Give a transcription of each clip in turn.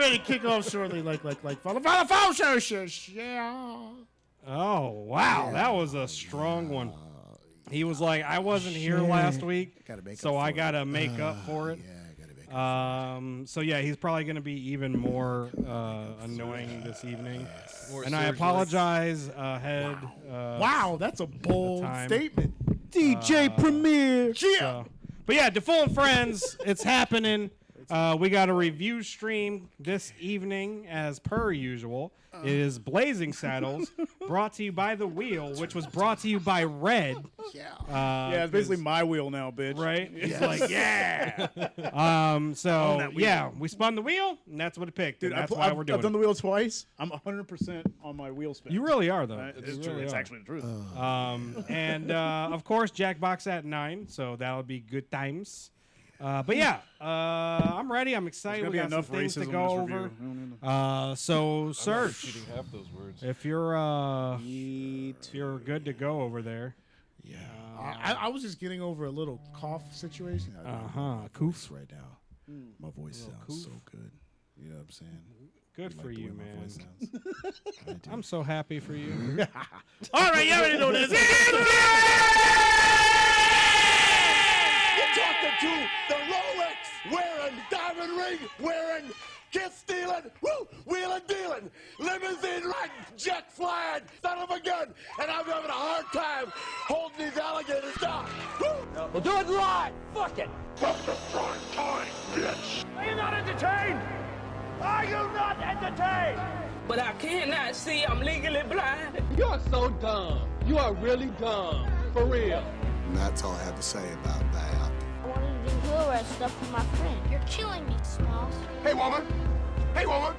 ready to kick off shortly, like follow show. Yeah. Oh wow, that was a strong one. He was like, I wasn't here last week, so I gotta make up for it. So yeah, he's probably gonna be even more annoying this evening. And I apologize ahead. Wow, that's a bold time. statement. DJ Premier. So, but yeah, DeFull and Friends, it's happening. We got a review stream this evening, as per usual. It is Blazing Saddles, brought to you by The Wheel, which was brought to you by Red. Yeah, it's basically my wheel now, bitch. Right? It's like, yeah. So, yeah, we spun the wheel, and that's what it picked. Dude, and that's why we're doing I've done it. the wheel twice. I'm 100% on my wheel spin. You really are, though. It's You true. really It's are. actually the truth. And, of course, Jackbox at 9, so that'll be good times. But yeah, I'm ready. I'm excited. We got some things to go over. So, Serge, Repeating half those words. if you're good to go over there. Yeah. I was just getting over a little cough situation. Coofs right now. My voice sounds coof. so good. You know what I'm saying? Good I for like the you, way my man. voice sounds. I do. I'm so happy for you. All right, you already know this. You're talking to the Rolex wearing, diamond ring wearing, kiss stealing, woo, wheeling dealing, limousine riding, jet flying, son of a gun, and I'm having a hard time holding these alligators down. Woo! We'll do it live. Fuck it. Welcome to prime time, bitch. Are you not entertained? Are you not entertained? But I cannot see. I'm legally blind. You are so dumb. You are really dumb. For real. And that's all I have to say about that. I wanted to do hood rat stuff for my friend. You're killing me, Smalls. Hey, woman. Hey, woman.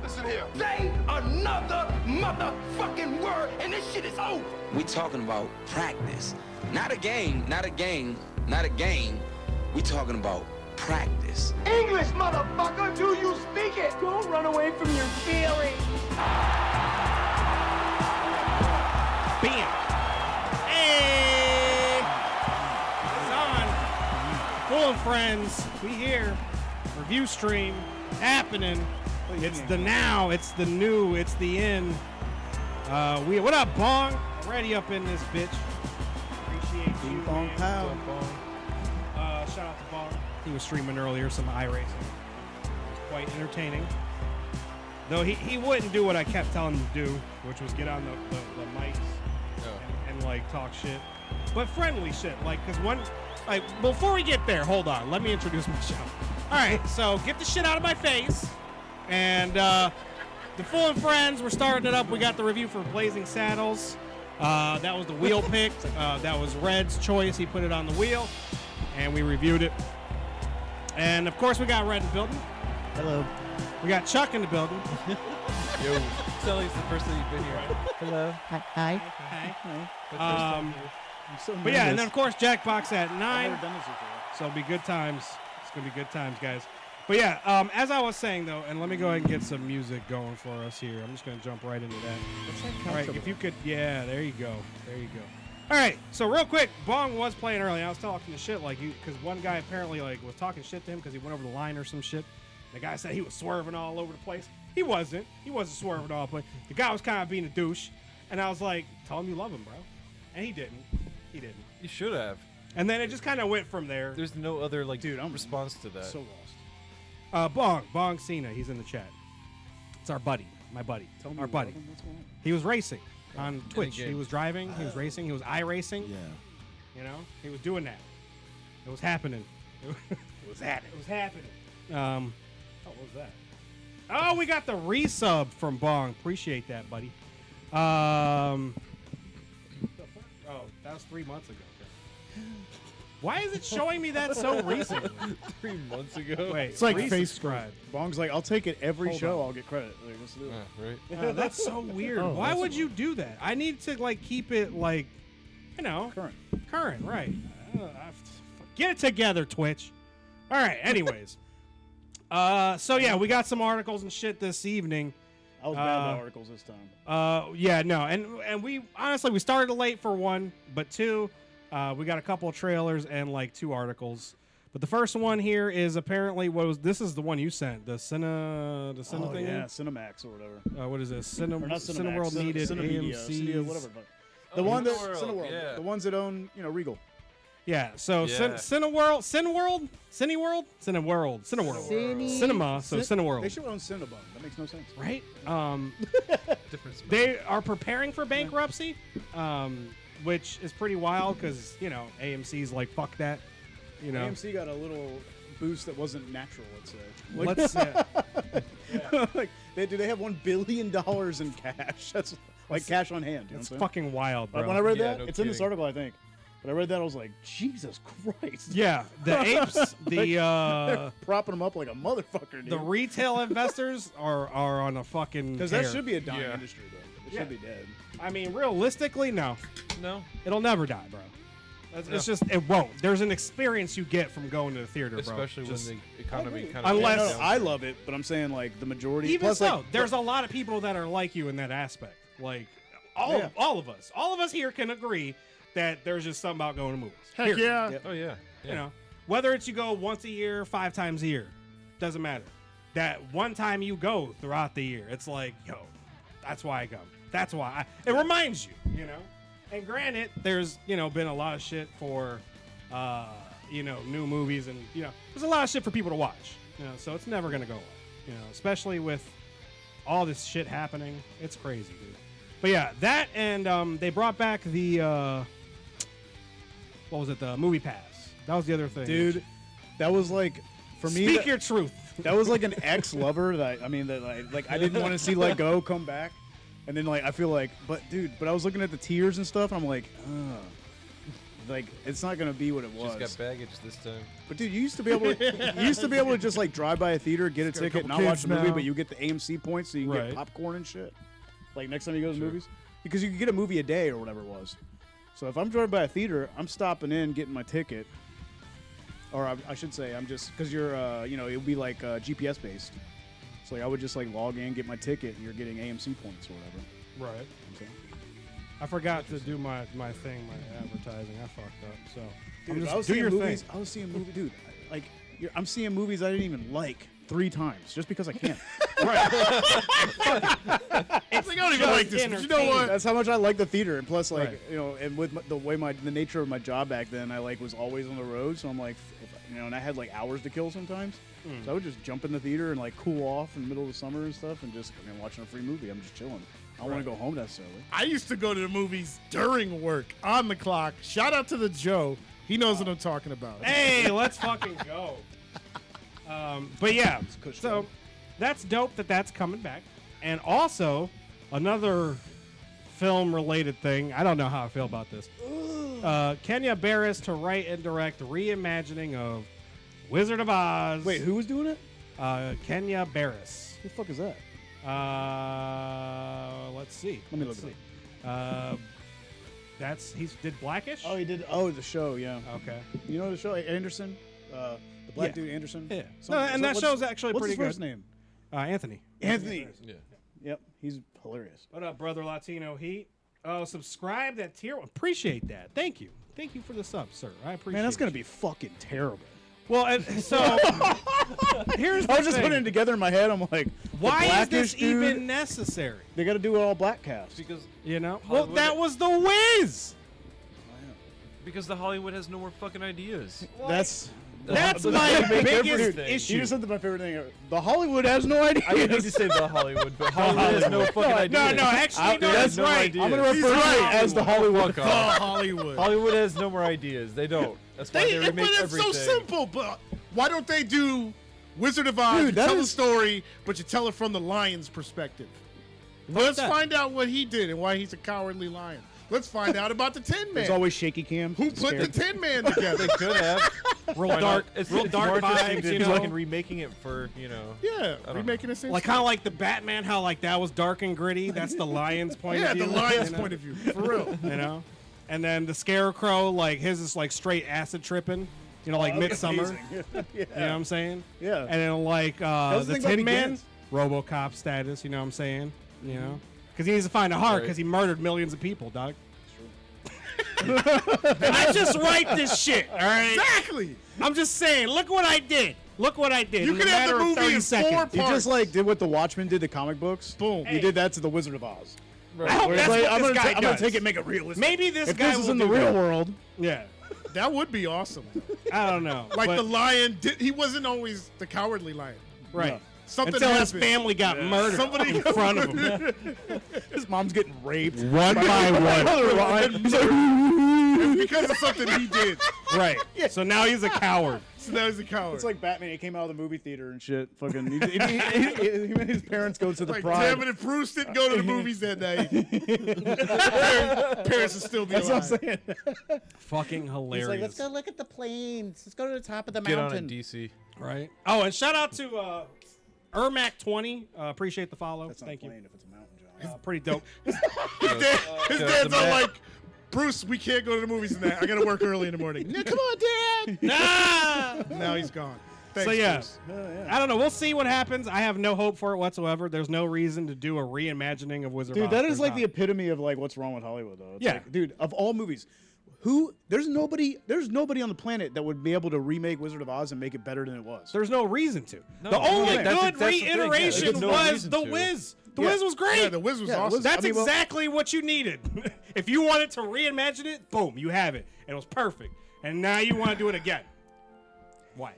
Listen here. Say another motherfucking word and this shit is over. We talking about practice. Not a game, not a game, not a game. We talking about practice. English, motherfucker, do you speak it? Don't run away from your feelings. Bam. Hey. It's on. Full of Friends. We here. Review stream happening. It's the now. It's the new. It's the in. What up, Bong? Already up in this bitch. Appreciate you, Bong man. Pow. What's up, Bong? Shout out to Bong. He was streaming earlier some iRacing. Quite entertaining. Though he wouldn't do what I kept telling him to do, which was get on the mics and like talk shit. But friendly shit. Like, because before we get there, hold on. Let me introduce myself. All right, so get the shit out of my face. And DeFull and Friends, we're starting it up. We got the review for Blazing Saddles. That was the wheel pick. That was Red's choice. He put it on the wheel, and we reviewed it. And, of course, we got Red in the building. Hello. We got Chuck in the building. Yo. Sully, it's the first time you've been here. Hello. Hi. But, yeah, and then, of course, Jackbox at 9. I've never done this before. So it'll be good times. It's going to be good times, guys. But, yeah, as I was saying, though, and let me go ahead and get some music going for us here. I'm just going to jump right into that. All right, if you could, yeah, there you go. There you go. All right, so real quick, Bong was playing early. I was talking to shit like you, because one guy apparently like was talking shit to him because he went over the line or some shit. The guy said he was swerving all over the place. He wasn't. He wasn't swerving all over the place. The guy was kind of being a douche. And I was like, tell him you love him, bro. And he didn't. He didn't. You should have. And then it just kind of went from there. There's no other response to that. So lost. Bong Cena, he's in the chat. It's our buddy, my buddy, Tell me our you buddy. love him. What's going on? He was racing on Twitch. game. He was driving. He was racing. He was iRacing. Yeah. You know, he was doing that. It was happening. It was happening. What was that? Oh, we got the resub from Bong. Appreciate that, buddy. Oh, that was 3 months ago. Why is it showing me that so recent? 3 months ago. Wait, It's like resubscribe. Bong's like, I'll take it every Hold show. on. I'll get credit. Like, let's do it. Yeah, right. That's so weird. Oh, Why that's would you do that? I need to like keep it like, you know, Current. right? Get it together, Twitch. All right. Anyways, so yeah, we got some articles and shit this evening. I was bad with articles this time. Yeah, no, and we honestly we started late for one, but two, we got a couple of trailers and like 2 articles. But the first one here is apparently this is the one you sent, the thing. Yeah, Cinemax or whatever. What is this? Or not Cinemax. Cineworld needed Cinemedia, AMC. whatever. The one that Cineworld, yeah. the ones that own Regal. Yeah, so Yeah. Cineworld, Cinema, so Cineworld. They should own Cinnabon. That makes no sense. Right? Different smell. They are preparing for bankruptcy, which is pretty wild because, AMC's like, fuck that. AMC got a little boost that wasn't natural, let's say. Like, they have $1 billion in cash. That's like cash on hand. It's fucking wild, bro. When I read Yeah, that, no it's in this kidding. article, I think. But I read that, I was like, Jesus Christ. Yeah, the apes, They're propping them up like a motherfucker, dude. the retail investors are on a fucking Because tear. that should be a dying Yeah. industry, though. It Yeah. should be dead. I mean, realistically, no. No, It'll never die, bro. It's just, it won't. There's an experience you get from going to the theater, bro. especially Just- when the economy kind Unless- of. No, I love it, but I'm saying, like, the majority. Even plus, so, like, there's a lot of people that are like you in that aspect. Like, all of us here can agree that there's just something about going to movies. Heck Period. yeah. Yep. Oh yeah. You know, whether it's you go once a year, 5 times a year, doesn't matter. That one time you go throughout the year, it's like, yo, that's why I go. That's why it reminds you, And granted, there's, been a lot of shit for, new movies and, there's a lot of shit for people to watch, so it's never going to go away, especially with all this shit happening. It's crazy, dude. But yeah, that and they brought back the, what was it, the Movie Pass. That was the other thing. dude, that was like, for me. Speak your truth. That was like an ex-lover that I didn't want to see Let Go come back, and then I feel like, but I was looking at the tiers and stuff, and I'm like, like it's not gonna be what it was. Just got baggage this time. But dude, you used to be able to just like drive by a theater, get a ticket, not watch the movie, but you get the AMC points, so you can Right. get popcorn and shit. Like next time you go to the movies, because you can get a movie a day or whatever it was. So if I'm driving by a theater, I'm stopping in, getting my ticket. Or I should say, I'm just because you're, it would be like GPS based. So I would just like log in, get my ticket, and you're getting AMC points or whatever. Right. Okay. I forgot to do my thing, my advertising. I fucked up. So Dude, just I was do seeing your movies. thing. I was seeing movies, dude. I'm seeing movies I didn't even like 3 times just because I can. It's like, I don't even like this, but you know what? That's how much I like the theater, and plus, like, Right. and with the nature of my job back then, I was always on the road, so I'm like, and I had like hours to kill sometimes, so I would just jump in the theater and like cool off in the middle of the summer and stuff, and just watching a free movie. I'm just chilling. I don't want to go home necessarily. I used to go to the movies during work, on the clock. Shout out to the Joe. He knows what I'm talking about. Hey, let's fucking go. But yeah, so that's dope that's coming back. And also, another film-related thing. I don't know how I feel about this. Kenya Barris to write and direct reimagining of Wizard of Oz. Wait, who was doing it? Kenya Barris. Who the fuck is that? Let's see. Let me look it up. He did Blackish. Oh, he did. Oh, the show. Yeah. Okay. You know the show, Anderson, the black dude Anderson. Yeah. Something- And that what's- show's actually what's pretty his first good. name? Anthony. Anthony. Yeah. Yep, he's hilarious. What up, brother Latino Heat? Oh, subscribe that tier. Appreciate that. Thank you. Thank you for the sub, sir. I appreciate. Man, that's gonna you. be fucking terrible. Well, and so here's the I was just thing. putting it together in my head. I'm like, Why is this Blackish dude, even necessary? They got to do it all black cast. Because You know? Hollywood- Well, that was the Wiz. the Hollywood has no more fucking ideas. That's That's the- my the biggest thing. issue. You just said my favorite thing. The Hollywood has no idea. I didn't need to say the Hollywood, but Hollywood has no fucking ideas. No, actually, no, That's that's no right. idea. I'm gonna refer to it as the Hollywood. Fuck off. Hollywood. Hollywood has no more ideas. They don't. That's why they But remake it's everything. so simple. But why don't they do Wizard of Oz? Dude, You that tell a is- story, but you tell it from the lion's perspective. Let's that. find out what he did and why he's a cowardly lion. Let's find out about the Tin Man. There's always shaky cam. Who put the Tin Man together? They could have. Real Why dark, not? It's real more dark interesting vibes, to you do know? fucking remaking it for, Yeah, don't remaking a sense. Like kind of like the Batman, how like that was dark and gritty. That's the lion's point yeah, of view. the lion's you know? point of view, for real. You know, and then the Scarecrow, like his is like straight acid tripping. You know, like Midsummer. yeah. You know what I'm saying? Yeah. And then like was the the thing about Tin Man, Begins. RoboCop status. You know what I'm saying? You know, because he needs to find a heart because he murdered millions of people, dog. I just write this shit. All right. Exactly. I'm just saying. Look what I did. Look what I did. You in could a have the matter of movie 30 in seconds. 4 You parts. just like did what the Watchmen did, the comic books. Boom. You did that to the Wizard of Oz. Right. I hope Where that's it's like, what I'm this gonna guy I'm gonna does. take it and make it realistic. Maybe this if guy this was will in the do real that. world. Yeah. That would be awesome. I don't know. Like but- the lion, he wasn't always the cowardly lion. right. No. Something Until his happened. family got murdered Somebody in front of him. His mom's getting raped. One by one. It's because of something he did. Right. So now he's a coward. So now he's a coward. It's like Batman. He came out of the movie theater and shit. Fucking. He made his parents go to the like, pride. damn it, if Bruce didn't go to the movies that night, parents would still be That's alive. what I'm saying. Fucking hilarious. He's like, let's go look at the plains. Let's go to the top of the Get on mountain. it, DC. Right. Oh, and shout out to Ermac20. Appreciate the follow. That's not Thank you. plain if it's a mountain, John. Pretty dope. His dad's all like, Bruce, we can't go to the movies tonight. I got to work early in the morning. No, come on, Dad. Nah! Now he's gone. Thanks, So yeah, Bruce. I don't know. We'll see what happens. I have no hope for it whatsoever. There's no reason to do a reimagining of Wizard of Dude, Oz. that is There's like not. the epitome of like what's wrong with Hollywood, though. It's Yeah. like, dude, of all movies, there's nobody on the planet that would be able to remake Wizard of Oz and make it better than it was. There's no reason to. No, the only yeah, that's good the thing. Yeah, reiteration there's no was reason The to. Wiz. The Yeah. Wiz was great. Yeah, the Wiz was Yeah, the awesome. Wiz- That's I mean, well- exactly what you needed. If you wanted to reimagine it, boom, you have it. And it was perfect. And now you want to do it again. Why?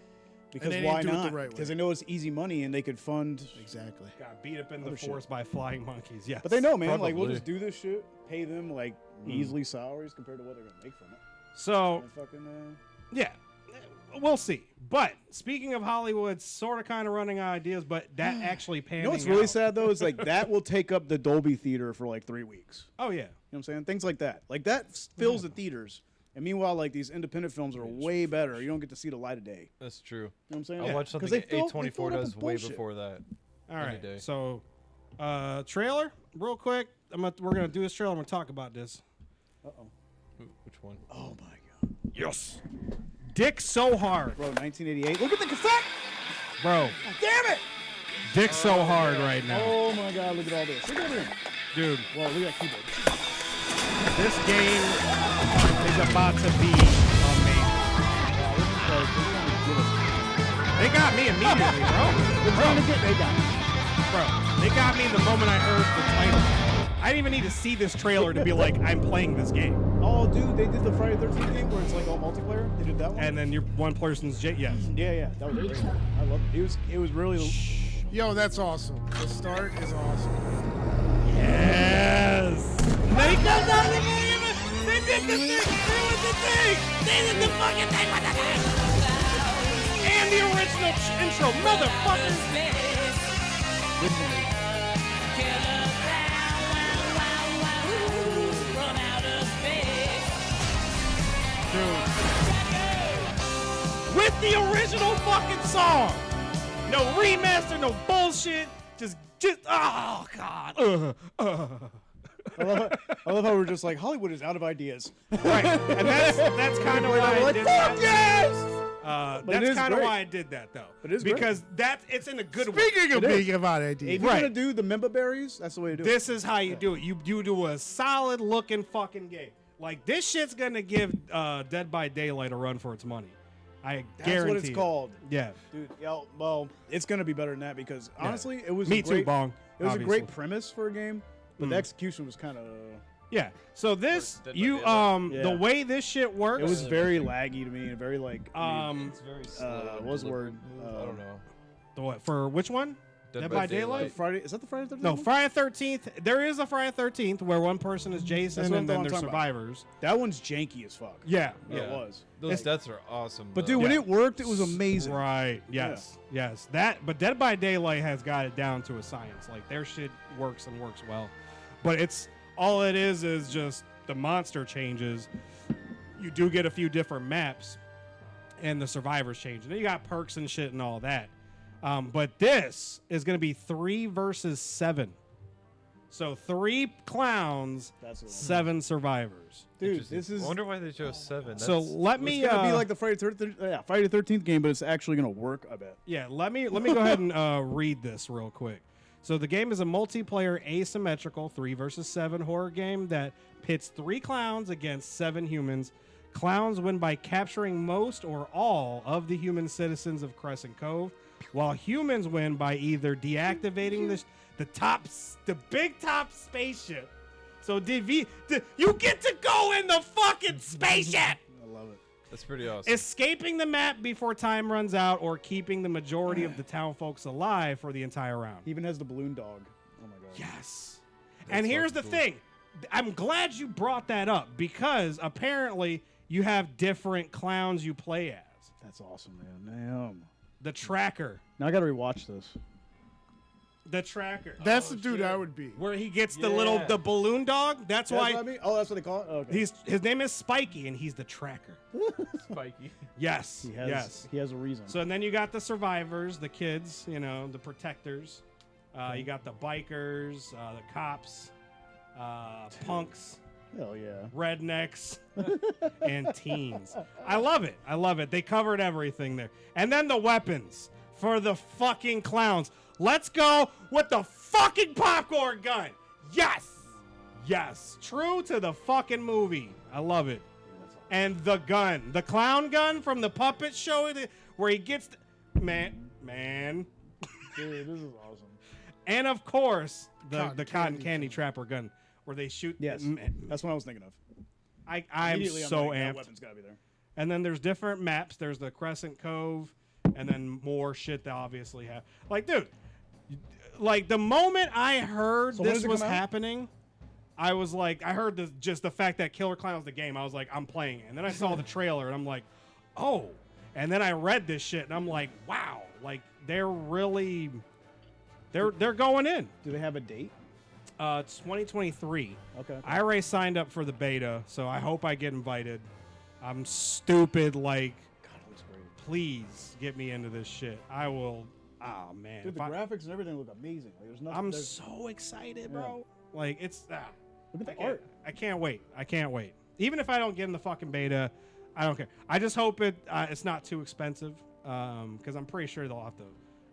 Because they didn't why do it the not? right way. Because they know it's easy money and they could fund. Exactly. Got beat up in the Other shit. forest by flying monkeys. Yes. But they know, man. Like we'll Probably. just do this shit, pay them like measly salaries compared to what they're gonna make from it. So And fucking, yeah, we'll see. But speaking of Hollywood, sort of kind of running out of ideas, but that actually panning you know what's really out. sad though is like that will take up the Dolby theater for like 3 weeks. Oh yeah. You know what I'm saying? Things like that. Like that fills the theaters. And meanwhile, like these independent films are way better. You don't get to see the light of day. That's true. You know what I'm saying? I watched 'Cause something they fill- A24 they fill it up does with way bullshit. before that. All Any right. day. So, trailer, real quick. We're gonna do this trailer. I'm gonna talk about this. Which one? Oh my god. Yes. Dick so hard, Bro, 1988. Look at the cassette. bro. Damn it. Dick so hard right now, Oh my god, look at all this. Look at everything. dude. Whoa, look at that keyboard. This game is about to be amazing. They got me immediately, bro. They're trying to get they got it. Bro, they got me the moment I heard the title. I didn't even need to see this trailer to be like, I'm playing this game. Oh, dude, they did the Friday 13th game where it's like all multiplayer. They did that one. And then you're one person's yes. yeah, that was great. I love it. It was really. Yo, that's awesome. The start is awesome. Yes. Then he comes out of the game. They did the thing. It was the thing. They did the fucking thing with the thing. And the original intro, motherfuckers. With the original fucking song. No remaster, no bullshit. Just, oh, God. I love how we're just like, Hollywood is out of ideas. Right. And that's kind of why I did that. Yes! But it That's is kind of great. why I did that, though. But it is great. because it's in a good way. Speaking of It is. being about ideas, If you're Right. gonna do the member berries, that's the way to do it. This is how you do it. You do a solid looking fucking game. Like, this shit's gonna give Dead by Daylight a run for its money. I That's guarantee what it's it. called. Yeah. Dude, well, it's gonna be better than that because honestly, it was Me a too, great, Bong. It was obviously. a great premise for a game, but the execution was kind of. Yeah. So this, Dead by you Daylight. Yeah. the way this shit works. It was very laggy to me and very like. It's very slow. what was the word? I don't know. the what, for which one? Dead by Daylight? Friday is that the Friday 13th? No, Friday 13th. There is a Friday 13th where one person is Jason That's what and then I'm there's talking about. survivors. That one's janky as fuck. Yeah. Yeah, it was. Those deaths are awesome. But though. dude, when it worked, it was amazing. Right. Yes. Yes. But Dead by Daylight has got it down to a science. Like, their shit works and works well. But it's all it is just the monster changes. You do get a few different maps, and the survivors change. And then you got perks and shit and all that. But this is going to be 3 versus 7. So 3 clowns, That's what 7 survivors. Dude, Interesting. this is. I wonder why they chose 7. So let It's me gonna be like the Friday 13th game, but it's actually gonna work. I bet. Yeah, let me go ahead and read this real quick. So the game is a multiplayer asymmetrical 3 versus 7 horror game that pits 3 clowns against 7 humans. Clowns win by capturing most or all of the human citizens of Crescent Cove, while humans win by either deactivating the big top spaceship. So you get to go in the fucking spaceship. I love it. That's pretty awesome. Escaping the map before time runs out, or keeping the majority of the town folks alive for the entire round. He even has the balloon dog. Oh my god. Yes. And here's the thing. I'm glad you brought that up because apparently you have different clowns you play as. That's awesome, man. Damn. The Tracker. Now I gotta rewatch this. The Tracker. That's the dude I would be. Where he gets the balloon dog. That's why. What I mean? Oh, that's what they call it? Okay. His name is Spiky, and he's the Tracker. Spiky. Yes. He has a reason. So and then you got the survivors, the kids, the protectors. You got the bikers, the cops, punks. Hell yeah. Rednecks, and teens. I love it. They covered everything there. And then the weapons for the fucking clowns. Let's go with the fucking popcorn gun. Yes. True to the fucking movie. I love it. And the gun. The clown gun from the puppet show where he gets... Man. Dude, this is awesome. And of course, the cotton candy trapper gun. Where they shoot. Yes, that's what I was thinking of. I'm so amped. That weapon's gotta be there. And then there's different maps. There's the Crescent Cove, and then more shit they obviously have. Like, dude, like the moment I heard this was happening, I was like, I heard just the fact that Killer Clown's the game. I was like, I'm playing it. And then I saw the trailer, and I'm like, oh. And then I read this shit, and I'm like, wow. Like they're really, they're going in. Do they have a date? It's 2023. Okay. I already signed up for the beta, so I hope I get invited. I'm stupid. Like, God, it looks great. Please get me into this shit. I will. Oh man, dude, the graphics and everything look amazing. Like, there's nothing. I'm so excited, bro. Like, it's look at the art. I can't wait. Even if I don't get in the fucking beta, I don't care. I just hope it's not too expensive, because I'm pretty sure they'll have to.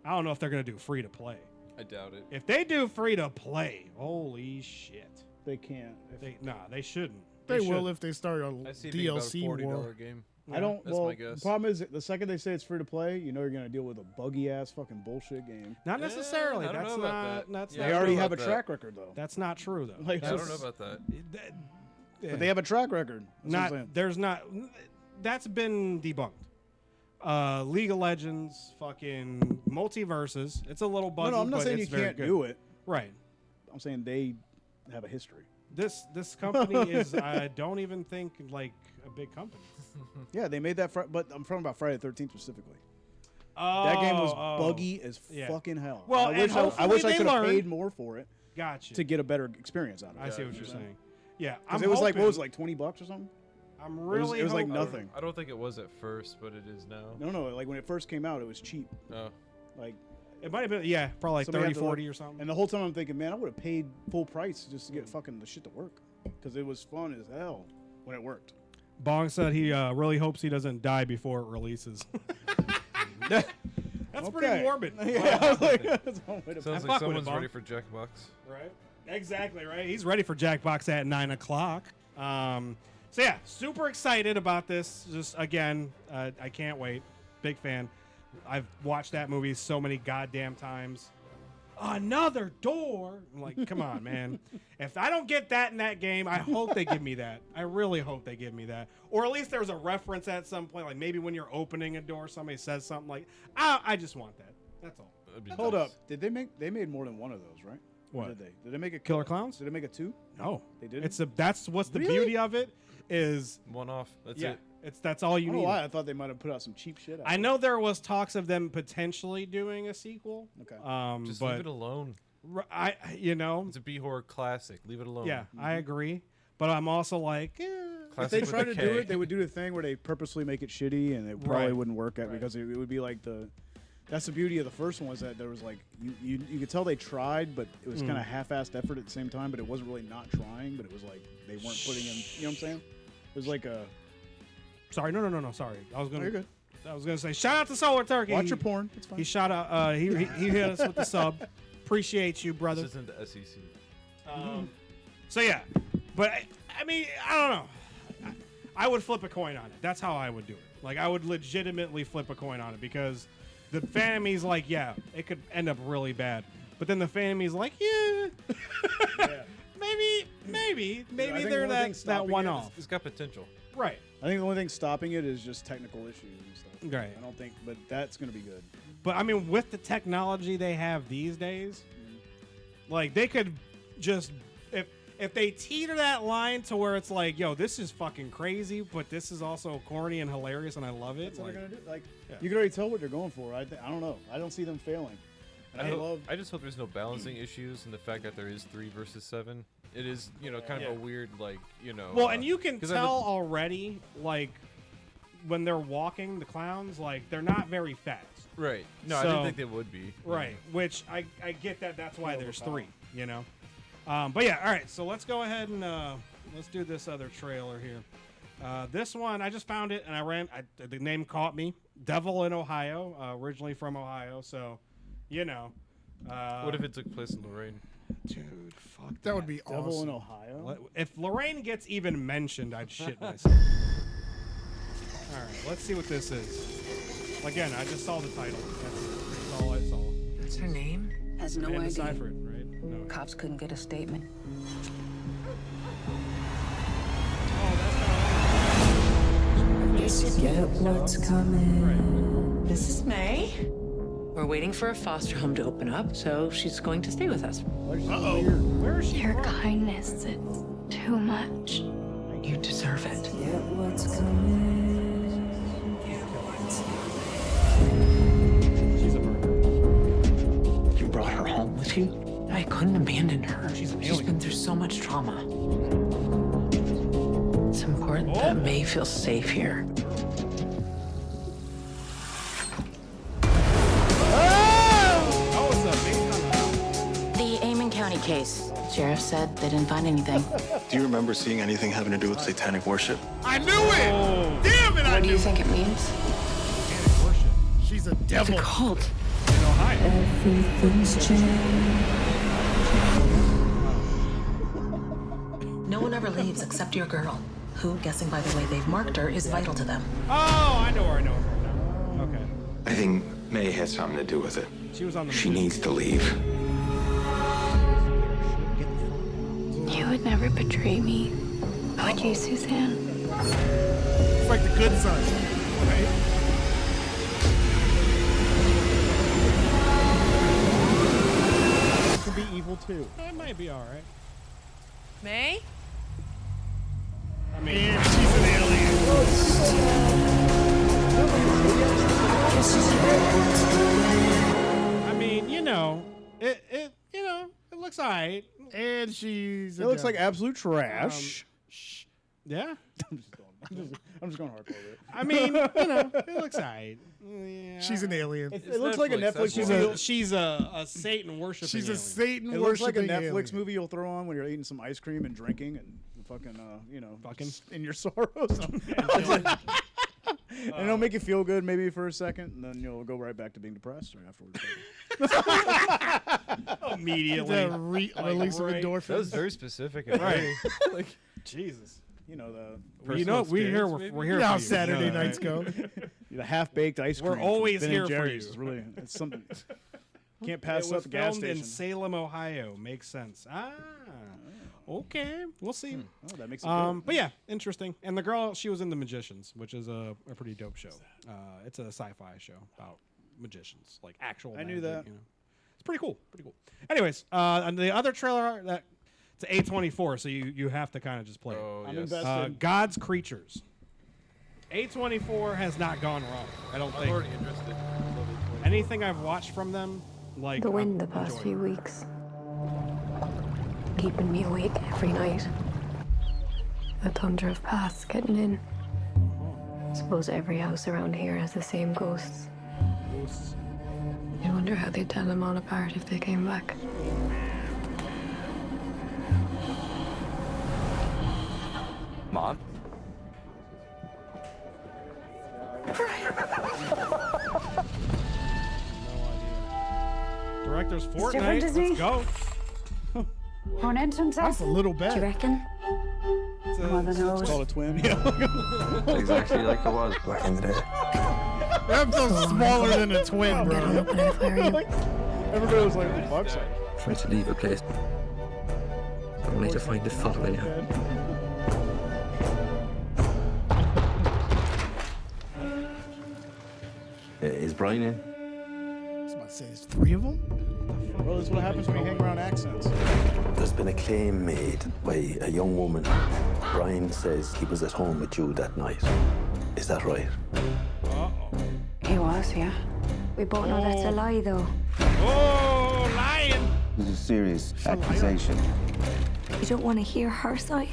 I don't know if they're gonna do free to play. I doubt it. If they do free to play, holy shit. They can't. They shouldn't. They will if they start a DLC about a $40 war. game. I don't. That's my guess. The problem is the second they say it's free to play, you're gonna deal with a buggy ass fucking bullshit game. Not necessarily. I don't know about that. That's they already have a track record though. That's not true though. Like, I don't know about that. But they have a track record. There's not. That's been debunked. League of Legends, fucking multiverses. It's a little buggy. No, I'm not but saying it's you can't very good. do it. Right. I'm saying they have a history. This company is. I don't even think like a big company. Yeah, they made that, but I'm talking about Friday the 13th specifically. Oh, that game was buggy as fucking hell. Well, I wish I could have paid more for it. Gotcha. To get a better experience out of it. I see what you're saying. Yeah, because it was like, what was it, like $20 or something? I'm really. It was like nothing. I don't think it was at first, but it is now. No. Like when it first came out, it was cheap. Oh. Like. It might have been, probably like 30, 40 or something. And the whole time I'm thinking, man, I would have paid full price just to get fucking the shit to work. Because it was fun as hell when it worked. Bong said he really hopes he doesn't die before it releases. That's pretty morbid. Yeah, I was like, sounds like someone's ready for Jackbox. Right? Exactly, right? He's ready for Jackbox at 9 o'clock. So yeah, super excited about this. Just again, I can't wait. Big fan. I've watched that movie so many goddamn times. Another door. I'm like, come on, man. If I don't get that in that game, I hope they give me that. I really hope they give me that. Or at least there's a reference at some point, like maybe when you're opening a door, somebody says something like, I just want that. That's all. Hold up. Did they made more than one of those, right? What? Did they make a Killer Clowns? Did they make a 2? No. They didn't? That's what's the beauty of it is one off. That's it. That's all you need. Why. I thought they might have put out some cheap shit. I know there was talks of them potentially doing a sequel. Okay. Just leave it alone. It's a B-horror classic. Leave it alone. Yeah, I agree. But I'm also like, if they try to do it, they would do the thing where they purposely make it shitty, and it probably wouldn't work out because it would be like That's the beauty of the first one was that there was like you could tell they tried, but it was kind of half-assed effort at the same time. But it wasn't really not trying, but it was like they weren't putting in. You know what I'm saying? It was like a. Sorry, no. Sorry, I was gonna. You're good. I was gonna say shout out to Solar Turkey. Watch your porn. It's fine. He shot out. He hit us with the sub. appreciate you, brother. This isn't the SEC. So yeah, but I mean, I don't know. I would flip a coin on it. That's how I would do it. Like, I would legitimately flip a coin on it because the fan of me is like, yeah, it could end up really bad. But then the fan of me is like, yeah. maybe they're that one off. It's got potential. Right. I think the only thing stopping it is just technical issues and stuff. Right. I don't think, but that's going to be good. But I mean, with the technology they have these days, like they could just if they teeter that line to where it's like, yo, this is fucking crazy, but this is also corny and hilarious, and I love it. That's what they're gonna do. Like, yeah. you can already tell what they're going for. I don't know. I don't see them failing. And I just hope there's no balancing issues, and the fact that there is 3 versus 7. It is, kind of a weird, like, Well, and you can tell already, like, when they're walking, the clowns, like, they're not very fast. Right. No, I didn't think they would be. Right. Which I get that. That's why there's 3. But yeah, all right. So let's go ahead and let's do this other trailer here. This one, I just found it and I ran. The name caught me. Devil in Ohio, originally from Ohio. So, what if it took place in Lorraine? Dude, fuck. That would be Devil awesome. in Ohio. If Lorraine gets even mentioned, I'd shit myself. All right, let's see what this is. Again, I just saw the title. That's all I saw. What's her name? Has no idea. Decipher it, right? No. Cops couldn't get a statement. Guess you get what's coming. Right. This is May. We're waiting for a foster home to open up, so she's going to stay with us. Uh-oh. Where is she Your from? kindness, it's too much. You deserve it. Get what's coming. She's a murderer. You brought her home with you? I couldn't abandon her. She's been through so much trauma. It's important that May feels safe here. The Amon County case. Sheriff said they didn't find anything. Do you remember seeing anything having to do with satanic worship? I knew it! Damn it, I What do knew you it! think it means? Satanic worship. She's a devil. It's a cult. In Ohio. Everything's changed. No one ever leaves except your girl, who, guessing by the way they've marked her, is vital to them. Oh, I know where I know it from now. Okay. I think May had something to do with it. She was on the She needs to leave. You would never betray me, would you, Suzanne? It's like the good son, right? It could be evil too. That might be all right. May? I mean, And she's an alien. I mean, it looks alright. And she's. It looks like absolute trash. Yeah. I'm just going hardcore with it. I mean, it looks alright. Yeah. She's an alien. It looks like a Netflix movie. She's a Satan worshiping. She's a alien. Satan It looks like a worshiping Netflix alien. movie you'll throw on when you're eating some ice cream and drinking and fucking, Fucking. in your sorrows. And it'll make you feel good maybe for a second, and then you'll go right back to being depressed right afterwards. Immediately. The release of right. endorphins. That was very specific. And Right. like, Jesus. Personal we're here. experience, We're You here know for how you. Saturday You know that, nights right? go. The half-baked ice cream. We're from always Ben here and for Jerry's you. is really, it's something. Can't pass It up was the gas filmed in station. Salem, Ohio. Makes sense. Okay. We'll see. Oh, that makes it good. But yeah, interesting. And the girl, she was in The Magicians, which is a pretty dope show. It's a sci-fi show about magicians, like actual. I knew magic, that. It's pretty cool. Pretty cool. Anyways, and the other trailer that it's A24, so you have to kind of just play it. oh, I'm yes. invested. God's Creatures. A24 has not gone wrong. I don't I'm think. already interested. Anything I've watched from them, like The wind the I've past enjoyed. few weeks. Keeping me awake every night. The thunder of paths getting in. Suppose every house around here has the same ghosts. Ghosts. I wonder how they'd tell them all apart if they came back. Mom? No idea. characters different, Fortnite. isn't he? Let's go. Tormenting himself? That's a little Do you bad. reckon? Mother knows. Call a twin. Yeah. Exactly like it was back in the day. I'm so smaller than a twin, bro. Everybody was like, the fuck's that? Try to leave a place, only to find it following you. Is Brian in? I was about to say, there's 3 of them? Well, that's what happens when you hang around accents. There's been a claim made by a young woman. Brian says he was at home with you that night. Is that right? He was, yeah. We both know that's a lie, though. Oh, lying. This is a serious accusation. You don't want to hear her side?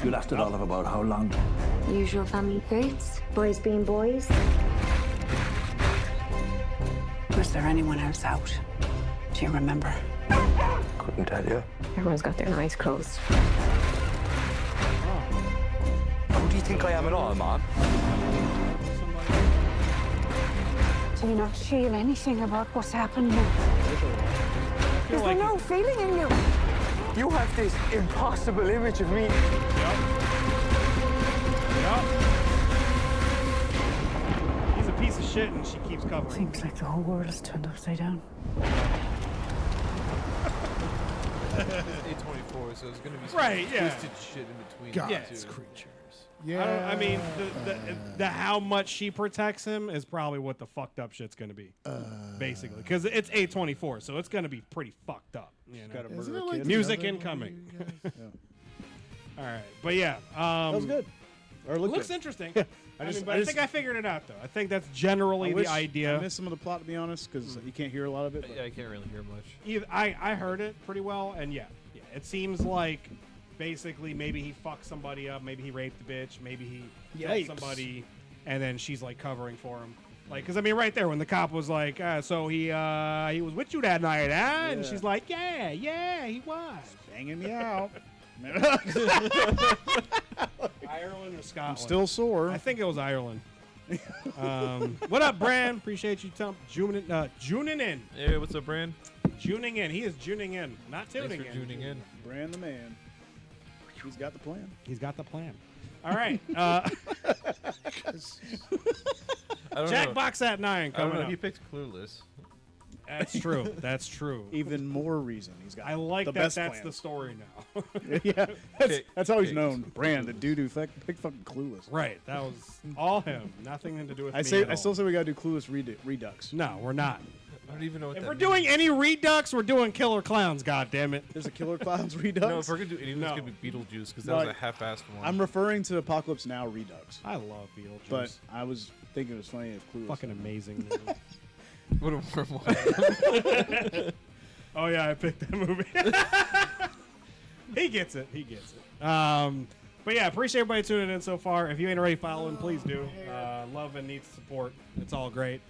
You lasted all of about how long? Usual family traits. Boys being boys. Was there anyone else out? Do you remember? Couldn't tell you. Everyone's got their eyes closed. Who do you think I am at all, Mom? Do you not feel anything about what's happened here? Is there no feeling in you? You have this impossible image of me. He's a piece of shit, and she keeps covering. Seems like the whole world is turned upside down. It's A24, so it's gonna be some Right, yeah. twisted shit in between. God's the two. creatures. I mean, the how much she protects him is probably what the fucked up shit's gonna be, basically, because it's A24, so it's gonna be pretty fucked up. You know? Gotta Isn't murder it a like kid. the Music other incoming. one, you guys? All right, but yeah, That was good. Or looked looks good. interesting. Yeah. I think I figured it out though. I think that's generally the idea. I missed some of the plot, to be honest, because you can't hear a lot of it. Yeah, I can't really hear much. I heard it pretty well, and yeah, it seems like basically maybe he fucked somebody up, maybe he raped the bitch, maybe he killed Yikes. somebody, and then she's like covering for him. Like, because I mean, right there when the cop was like, so he was with you that night, huh? And she's like, yeah, he was banging me out. Ireland or Scotland? I'm still sore. I think it was Ireland. What up, Bran? Appreciate you tuning in. Hey, what's up, Bran? Tuning in. He is tuning in, not tuning Thanks for tuning in. Brand the man. He's got the plan. He's got the plan. All right. Jackbox at 9 I don't coming know. up. He picked Clueless. That's true. That's true. Even more reason he's got. I like the that. best That's the plans. story now. Yeah, that's how he's known. Brand the dude who picked fucking Clueless. Right. That was all him. Nothing to do with me. I still say we gotta do Clueless Redux. No, we're not. I don't even know what If that we're means. doing any Redux, we're doing Killer Clowns. God damn it. There's a Killer Clowns Redux. No, if we're gonna do anything, it's gonna be Beetlejuice because that No, was a half-assed one. I'm referring to Apocalypse Now Redux. I love Beetlejuice. But I was thinking it was funny if Clueless. Fucking amazing movie. What a wormhole. Oh yeah, I picked that movie. He gets it. But yeah, appreciate everybody tuning in so far. If you ain't already following, please do. Love and needs support. It's all great.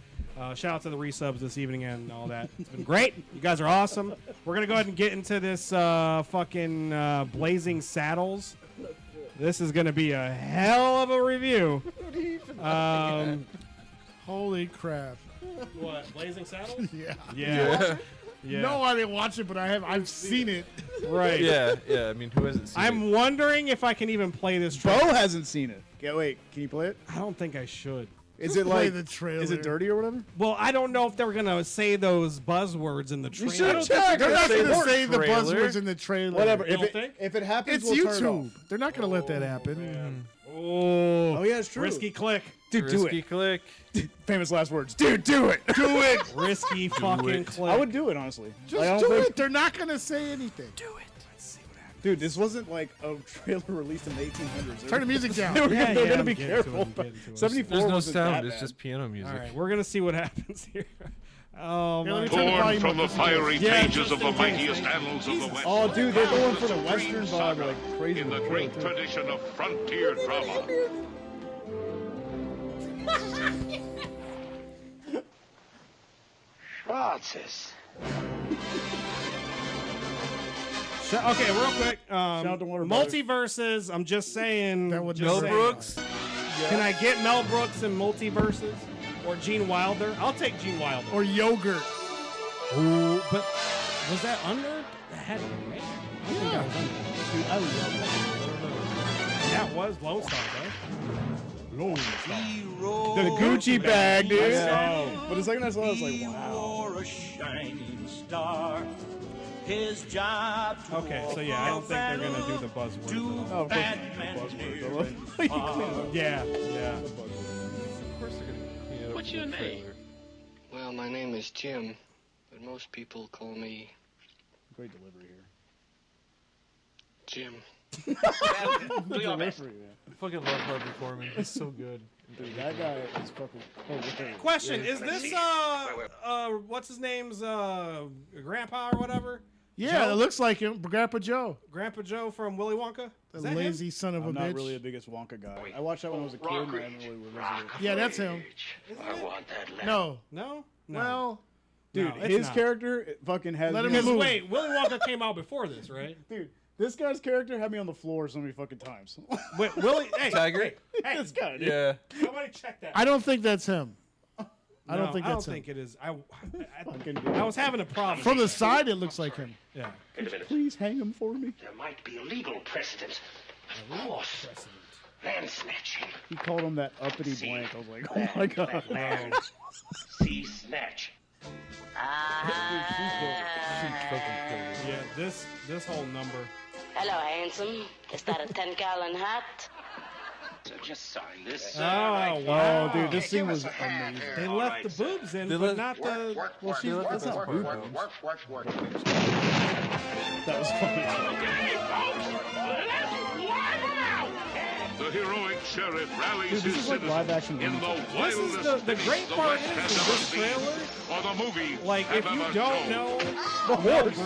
Shout out to the resubs this evening and all that. It's been great. You guys are awesome. We're gonna go ahead and get into this fucking Blazing Saddles. This is gonna be a hell of a review. Holy crap. What, Blazing Saddles? Yeah. Yeah. No, I didn't watch it, but I've seen it. Right. Yeah. I mean, who hasn't seen it? I'm wondering if I can even play this Bo trailer. hasn't seen it. Yeah, wait, can you play it? I don't think I should. Is Just it play like the trailer. Is it dirty or whatever? Well, I don't know if they were gonna say those buzzwords in the trailer. should check. They're not going to the say the trailer. buzzwords in the trailer. Whatever. You don't think? If it happens, It's we'll turn it YouTube. off. They're not going to let that happen. Oh, yeah, it's true. Risky click. Dude, do Risky it. click. Famous last words. Dude, do it. Do it. Risky fucking click. I would do it, honestly. Just I don't do think- it. They're not going to say anything. do it. Let's see what happens. Dude, this wasn't like a trailer released in the 1800s. Turn the music down. They're Yeah, going to I'm be getting to careful. it, I'm getting to it. 74 There's no wasn't sound. that It's bad. just piano music. All right, we're gonna see what happens here. Oh Here, let my me turn the God. volume Born up. from the Listen to this. fiery Yeah, pages of the just in case. mightiest annals of the West. Oh, dude, they're going for the Supreme Western vibe, saga like crazy. in the with the great trailer, too. tradition of frontier drama. Schwarzes. Okay, real quick. out to Warner Brothers. Multiverses. I'm just saying. That would just Mel saying. Brooks. Can I get Mel Brooks in Multiverses or Gene Wilder? I'll take Gene Wilder. Or yogurt. Ooh, but was that under? That had to be right. I think that was under. Dude, I love that. That was Lone Star, though. Lone Star. The Gucci bag, dude. Yeah. But the second I saw it, I was like, wow. You're a shining star. His job to Okay, so yeah, I don't think they're gonna do the buzzwords. to Oh, of course Batman buzzwords. Yeah. Of course they're gonna clean it up. What's for your the name? trailer. Well, my name is Jim, but most people call me Great delivery here. Jim. Delivery, man. I fucking love Harvey Korman. He's so good. Dude, that guy is fucking. Oh, Question: is this what's his name's grandpa or whatever? Yeah, Joe? it looks like him, Grandpa Joe. Grandpa Joe from Willy Wonka. The Is that lazy him? son of a I'm bitch. not really the biggest Wonka guy. I watched that when I was a kid, and I haven't really revisited it. Yeah, that's him. I want that land. No. No. Well, Dude, No, it's his not. character fucking has. Let me him on- move. Wait, Willy Wonka came out before this, right? Dude, this guy's character had me on the floor so many fucking times. Wait, Willy. Hey, Tiger? Hey, This guy, dude. Yeah. somebody check that. I don't think that's him. I don't No, think I don't that's him. think it is. Fucking I was having a problem. From the side, it looks like him. Yeah. Wait a minute. Please hang him for me. There might be a legal precedent. Of course. Land snatching. He called him that uppity blank. I was like, oh my god. Land. See snatch. Yeah. This whole number. Hello, handsome. Is that a 10-gallon hat? So just sign this. Oh wow, Oh, dude, this scene was amazing. They left the boobs in, They but left- not the. Well, she's. That's not boob boobs. That was funny. The heroic sheriff rallies Dude, this his is like citizens live action in the movies. This is wildest the finish great the part West is has in ever this seen, trailer. or the movie Like, if have you ever don't shown. know Mel Brooks,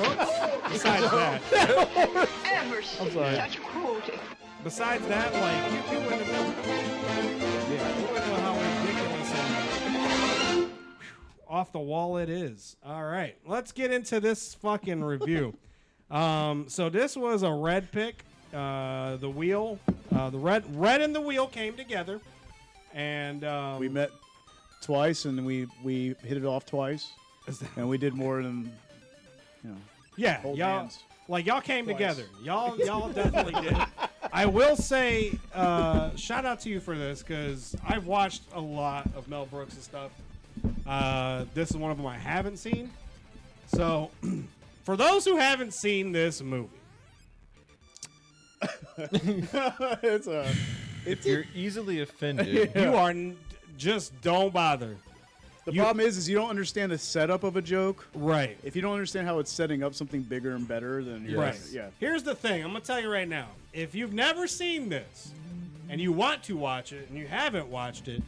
besides that, Ever seen sorry. such cruelty? besides that, like, you wouldn't know. You wouldn't know how ridiculous and off the wall it is. All right, let's get into this fucking review. So this was a red pick. The wheel, the red and the wheel came together, and We met twice, and we hit it off twice, and we did more than, you know. yeah, hold y'all hands. like y'all came Twice. together. Y'all definitely did. I will say, shout out to you for this because I've watched a lot of Mel Brooks and stuff. This is one of them I haven't seen. So, for those who haven't seen this movie, If you're easily offended, you are just don't bother. The problem is you don't understand the setup of a joke. Right. If you don't understand how it's setting up something bigger and better, then you're Right. yeah. Here's the thing. I'm gonna tell you right now. If you've never seen this, and you want to watch it, and you haven't watched it,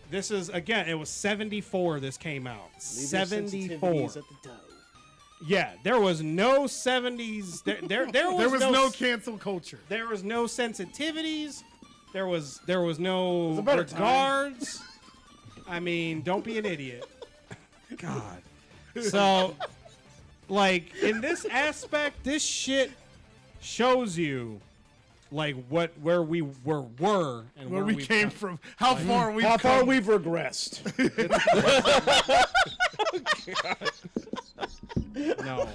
this is again. It was 74. This came out. Leave your 74. sensitivities at the door. Yeah, there was no 70s. There was no cancel culture. There was no sensitivities. There was no a better time. regards. I mean, don't be an idiot. God. So, like in this aspect, this shit shows you, like where we were and Where where we came from. How far we've How far come. we've regressed. No.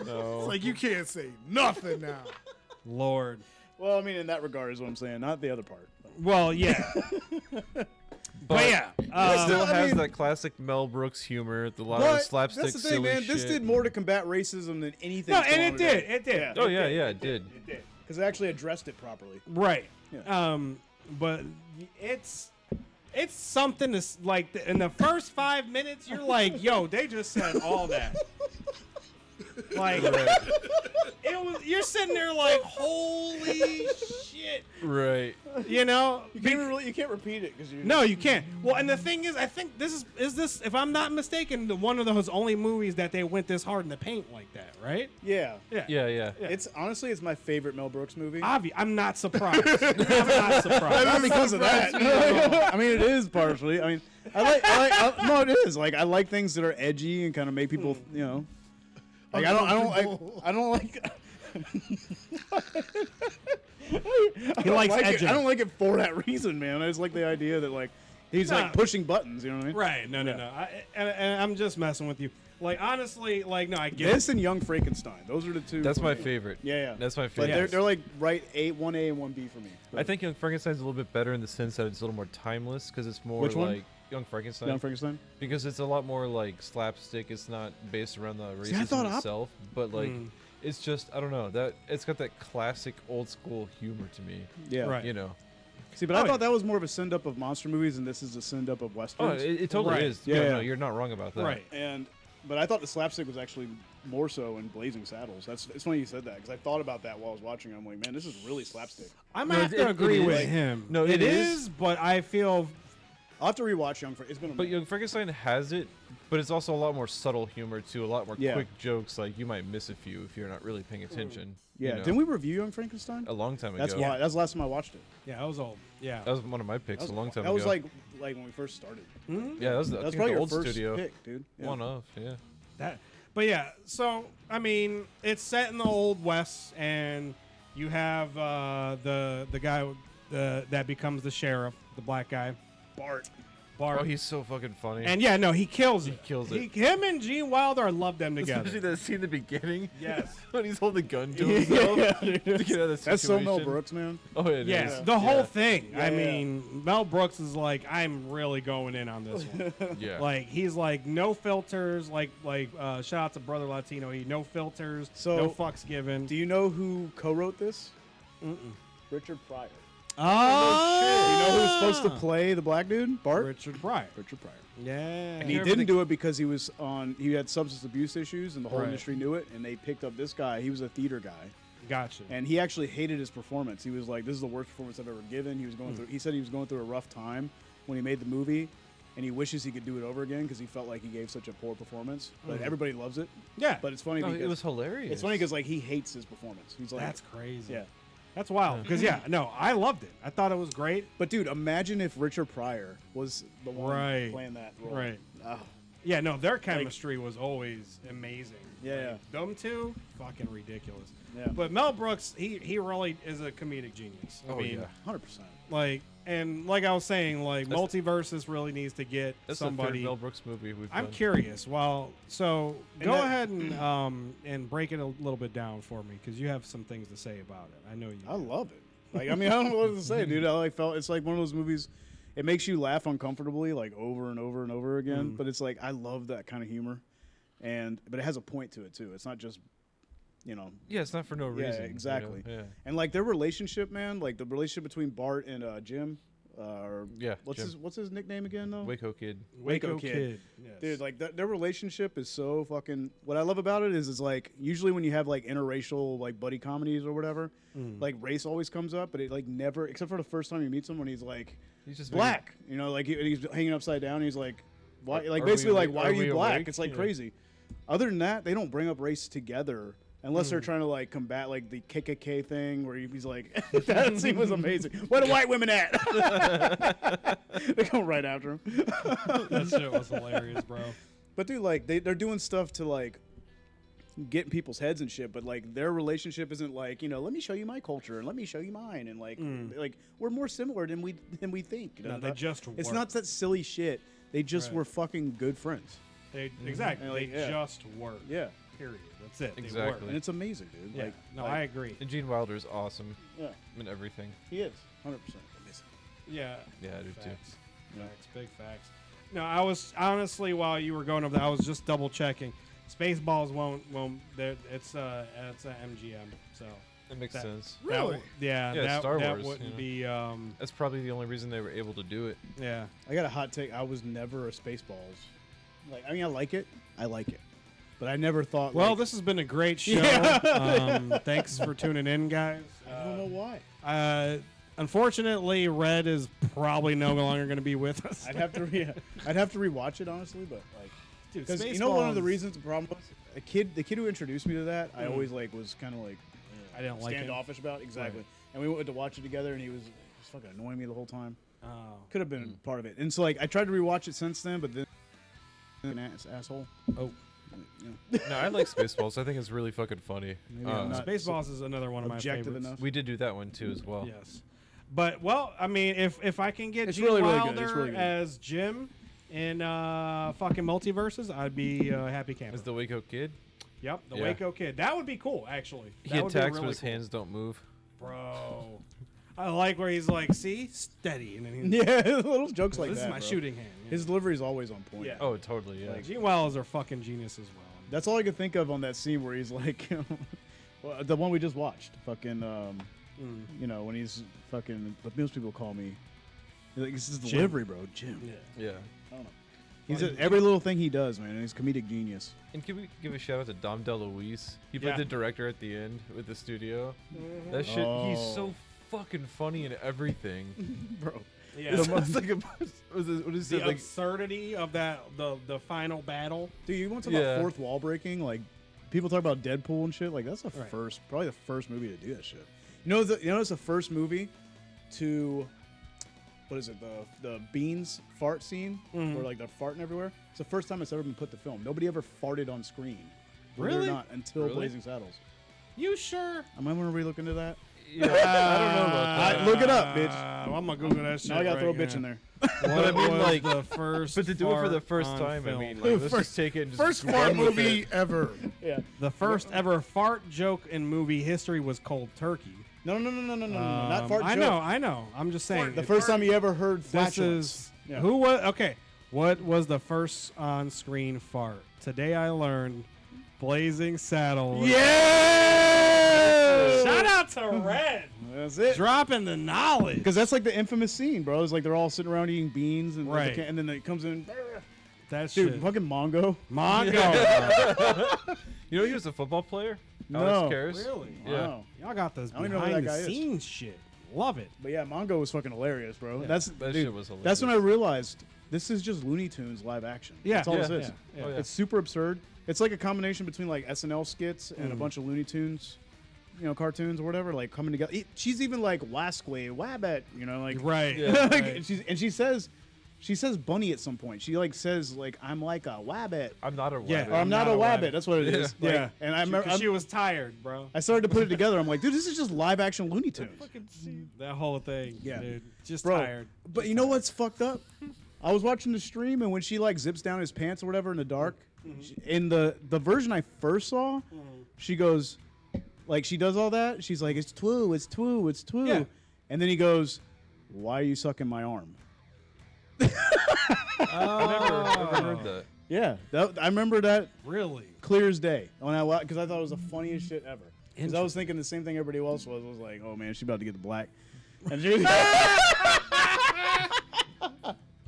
no. It's like you can't say nothing now. Lord. Well, I mean, in that regard is what I'm saying, not the other part. Well, yeah. But yeah, it still I has mean- that classic Mel Brooks humor, a lot of But slapstick, that's the thing, silly man. shit. This did more to combat racism than anything. No, and it did. It did. Oh yeah, yeah, it did. Because it actually addressed it properly. Right. Yeah. But it's something to like in the first 5 minutes you're like, yo, they just said all that. Like it was. You're sitting there like, holy shit. Right. You know, You can't repeat it because you. no, you can't. Well, and the thing is, I think this is this, if I'm not mistaken, one of those only movies that they went this hard in the paint like that, right? Yeah. Yeah. It's honestly, it's my favorite Mel Brooks movie. I'm not surprised. I'm not surprised. Not because of that. I mean, it is partially. I mean, no, it is. Like, I like things that are edgy and kind of make people, you know. Like, I don't like. He likes I edging. don't like it for that reason, man. I just like the idea that, like, He's like pushing buttons. You know what I mean? Right. No. And I'm just messing with you. Like, honestly, like, no, I get this and Young Frankenstein. Those are the two. That's my favorite. Yeah. That's my But favorite. they're like right 1A and 1B for me. I think Young Frankenstein's a little bit better in the sense that it's a little more timeless because it's more Which one? like Young Frankenstein. Young Frankenstein? Because it's a lot more like slapstick. It's not based around the See, I thought racism itself, but like it's just I don't know that it's got that classic old school humor to me. Yeah. Right. You know. See, but I thought that was more of a send up of monster movies, and this is a send up of Oh, westerns. it totally is. Yeah, no, you're not wrong about that. Right. But I thought the slapstick was actually more so in Blazing Saddles. It's funny you said that because I thought about that while I was watching. I'm like, man, this is really slapstick. I might have to agree with him. No, it is, but I feel I'll have to rewatch Young Frankenstein. It's been a But minute. Young Frankenstein has it, but it's also a lot more subtle humor too. A lot more quick jokes. Like you might miss a few if you're not really paying attention. Yeah, you know? didn't we review Young Frankenstein? A long time ago. That's why. That's the last time I watched it. Yeah, I was old. Yeah, that was one of my picks a long time ago. That was like when we first started. Yeah, that was I think probably the your old first studio pick, dude. Yeah. One of But yeah, so I mean, it's set in the old west, and you have the guy that becomes the sheriff, the black guy, Bart. Oh, he's so fucking funny. And yeah, no, he kills it. He kills it. Him and Gene Wilder, I love them together. Especially that scene in the beginning. Yes. When he's holding a gun to himself to get out of the situation. That's so Mel Brooks, man. Oh, it is. Yes, the whole thing. Yeah, I mean, Mel Brooks is like, I'm really going in on this one. Yeah. Like, he's like, no filters. Like, shout out to Brother Latino. No filters. So, no fucks given. Do you know who co-wrote this? Richard Pryor. Oh, you know who's supposed to play the black dude? Bart? Richard Pryor. Richard Pryor. Yeah. And he didn't do it because he had substance abuse issues, and the whole Right. industry knew it, and they picked up this guy. He was a theater guy. Gotcha. And he actually hated his performance. He was like, "This is the worst performance I've ever given." He was going through. He said he was going through a rough time when he made the movie, and he wishes he could do it over again because he felt like he gave such a poor performance. But everybody loves it. Yeah. But it's funny No, because it was hilarious. It's funny because like he hates his performance. He's like, That's crazy. Yeah. That's wild. Because, yeah, no, I loved it. I thought it was great. But dude, imagine if Richard Pryor was the one Right. playing that role. Right. Oh. Yeah, no, their chemistry was always amazing. Yeah. Like, them two, fucking ridiculous. Yeah. But Mel Brooks, he really is a comedic genius. I mean, 100%. like, and like I was saying, like, Multiversus really needs to get That's somebody. the third Mel Brooks movie we've I'm done. curious. So And go that- ahead and break it a little bit down for me because you have some things to say about it. I know you. I love it. Like, I mean, I don't know what to say, dude. I like felt it's like one of those movies. It makes you laugh uncomfortably, like over and over and over again. But it's like I love that kind of humor, but it has a point to it too. It's not just, Yeah, it's not for no reason. Yeah, exactly. You know? Yeah. And like their relationship, man, like the relationship between Bart and Jim. What's Jim. his nickname again though? Waco Kid. Waco Kid. Yes. Dude, like their relationship is so fucking. What I love about it is like usually when you have like interracial like buddy comedies or whatever, like race always comes up, but it like never, except for the first time you meet someone, he's like, He's just black. You know, like he's hanging upside down. And he's like, why? Like Are basically we like, awake? why Are are we you black? awake? It's like Yeah. crazy. Other than that, they don't bring up race together. Unless they're trying to like combat like the KKK thing where he's like, that scene was amazing. Where the white women at? They come right after him. That shit was hilarious, bro. But dude, like they're doing stuff to like get in people's heads and shit. But like their relationship isn't like, let me show you my culture and let me show you mine and like we're more similar than we think. You know? No, they just It's work. not that silly shit. They just Right. were fucking good friends. Exactly. And, like, They yeah. just work. Yeah. Period. That's it. They Exactly. work. And it's amazing, dude. Yeah. Like, No, I agree. And Gene Wilder's awesome. Yeah. In everything. He is 100%. Yeah. Yeah, I do too. Facts. Facts. Big facts. No, I was honestly while you were going over that, I was just double checking. Spaceballs won't. It's a MGM. So That makes sense. that w- yeah. That, Star that Wars, wouldn't you know. be. That's probably the only reason they were able to do it. Yeah. I got a hot take. I was never a Spaceballs. Like, I mean, I like it. But I never thought. Well, like, this has been a great show. Yeah. Thanks for tuning in, guys. I don't know why. Unfortunately, Red is probably no longer going to be with us. I'd have to rewatch it honestly, but like, Dude, because you know one of the Spaceballs- reasons the problem was the kid who introduced me to that, I always like was kind of like I didn't like it. standoffish about exactly, Right. and we went to watch it together, and he was fucking annoying me the whole time. Oh. Could have been part of it, and so like I tried to rewatch it since then, but then an asshole. Oh. No, I like Spaceballs. I think it's really fucking funny. Maybe I'm not Spaceballs is another one of my objective favorites. enough. We did do that one too as well. Yes. But well, I mean, if I can get It's Gene really, really good. Wilder It's really good. as Jim in fucking Multiverses, I'd be happy camper. As the Waco Kid? Yep, the Yeah. Waco Kid. That would be cool, actually. He That would be attacks, really but his cool. hands don't move. Bro. I like where he's like, see, steady, and then he's Yeah, little jokes like this that. is my bro. shooting hand. Yeah. His delivery is always on point. Yeah. Oh, totally, yeah. Like, Gene Wilder's a fucking genius as well. That's all I could think of on that scene where he's like, well, the one we just watched, fucking, you know, when he's fucking, but most people call me, like, it's his delivery, bro, Jim. Yeah. I don't know. He's every little thing he does, man. And he's comedic genius. And can we give a shout out to Dom DeLuise? He played Yeah. the director at the end with the studio. Mhm. That shit, he's Oh. so fucking funny in everything. Bro. Yeah. It's like what is The it? Like, absurdity of that, the final battle. Dude, you want to talk Yeah. about fourth wall breaking? Like, people talk about Deadpool and shit. Like, that's the Right. probably the first movie to do that shit. You know, it's the first movie to, what is it, the beans fart scene Mhm. where like they're farting everywhere. It's the first time it's ever been put to film. Nobody ever farted on screen. Believe it or Really? not, until Really? Blazing Saddles. You sure? Am I going to re-look into that? yeah, I don't know about that. Look it up, bitch. I'm gonna Google that shit. Now I got to throw a right bitch now. in there. But I mean, was like, the first but to do it for the fart first on time, film? I mean, like, let's just take it and just First run fart with movie it. ever. Yeah. The first ever fart joke in movie history was Cold Turkey. No, not fart I joke. know, I know. I'm just saying. The first time you ever heard This flatulence. is Yeah. who was okay. What was the first on-screen fart? Today I learned Blazing Saddles. Yeah! Shout out to Red. That's it. Dropping the knowledge. Because that's like the infamous scene, bro. It's like they're all sitting around eating beans, and Right. and then it comes in. That Dude, shit. fucking Mongo. You know he was a football player? No. Alex Karras? Really? Yeah. Wow. Y'all got this I don't even know who behind that the guy is. scenes shit. Love it. But yeah, Mongo was fucking hilarious, bro. Yeah, That shit was hilarious. That's when I realized this is just Looney Tunes live action. Yeah. That's all Yeah, this is. yeah, Oh, yeah. It's super absurd. It's like a combination between like SNL skits and a bunch of Looney Tunes, you know, cartoons or whatever, like coming together. She's even like Wasquay, Wabbit, you know, like Right. Yeah. like, right. she says bunny at some point. She like says like I'm like a wabbit. I'm not a Yeah. rabbit. Or I'm not a wabbit. wabbit. That's what it is. Yeah. Like, Yeah. And I remember She was tired, bro. I started to put it together. I'm like, dude, this is just live action Looney Tunes. That whole thing. Yeah. Dude. Just Bro, tired. But you know what's fucked up? I was watching the stream, and when she like zips down his pants or whatever in the dark, in the version I first saw, she goes, like she does all that. She's like, it's twoo, it's twoo, it's twoo, Yeah. and then he goes, why are you sucking my arm? I never heard that. Yeah, I remember that Really? clear as day when I because I thought it was the funniest shit ever. Because I was thinking the same thing everybody else was. I was like, oh man, she's about to get the black, and she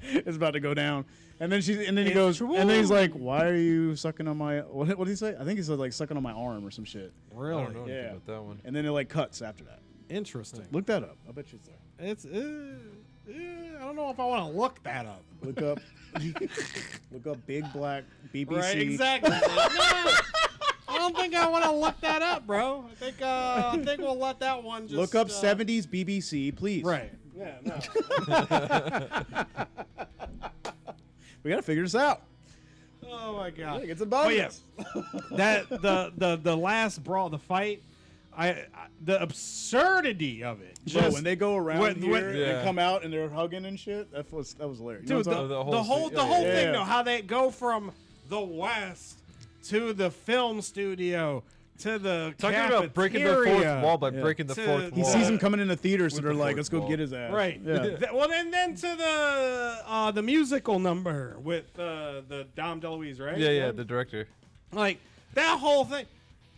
it's about to go down. And then he goes, and then he's like, why are you sucking on my what did he say? I think he said like sucking on my arm or some shit. Really? I don't know anything Yeah. about that one. And then it like cuts after that. Interesting. Look that up. I bet you it's there. It's I don't know if I want to look that up. Look up look up big black BBC. Right, exactly. No, I don't think I want to look that up, bro. I think we'll let that one just Look up 70s BBC, please. Right. Yeah, no. We gotta figure this out. Oh my god. It's a Oh bonus. yeah. That the last brawl, the fight, I the absurdity of it. Bro, Just when they go around when- here Yeah. and come out and they're hugging and shit, that was hilarious. You know dude, what I'm the talking- whole scene- thing yeah. though, how they go from the West to the film studio to the Talking about breaking the fourth cafeteria. wall by Yeah. breaking the To fourth he wall. sees him coming in the theater, so With they're the like, fourth let's go wall. get his ass. Right. Yeah. Well, and then to the musical number with the Dom DeLuise, right? Yeah, the director. Like that whole thing,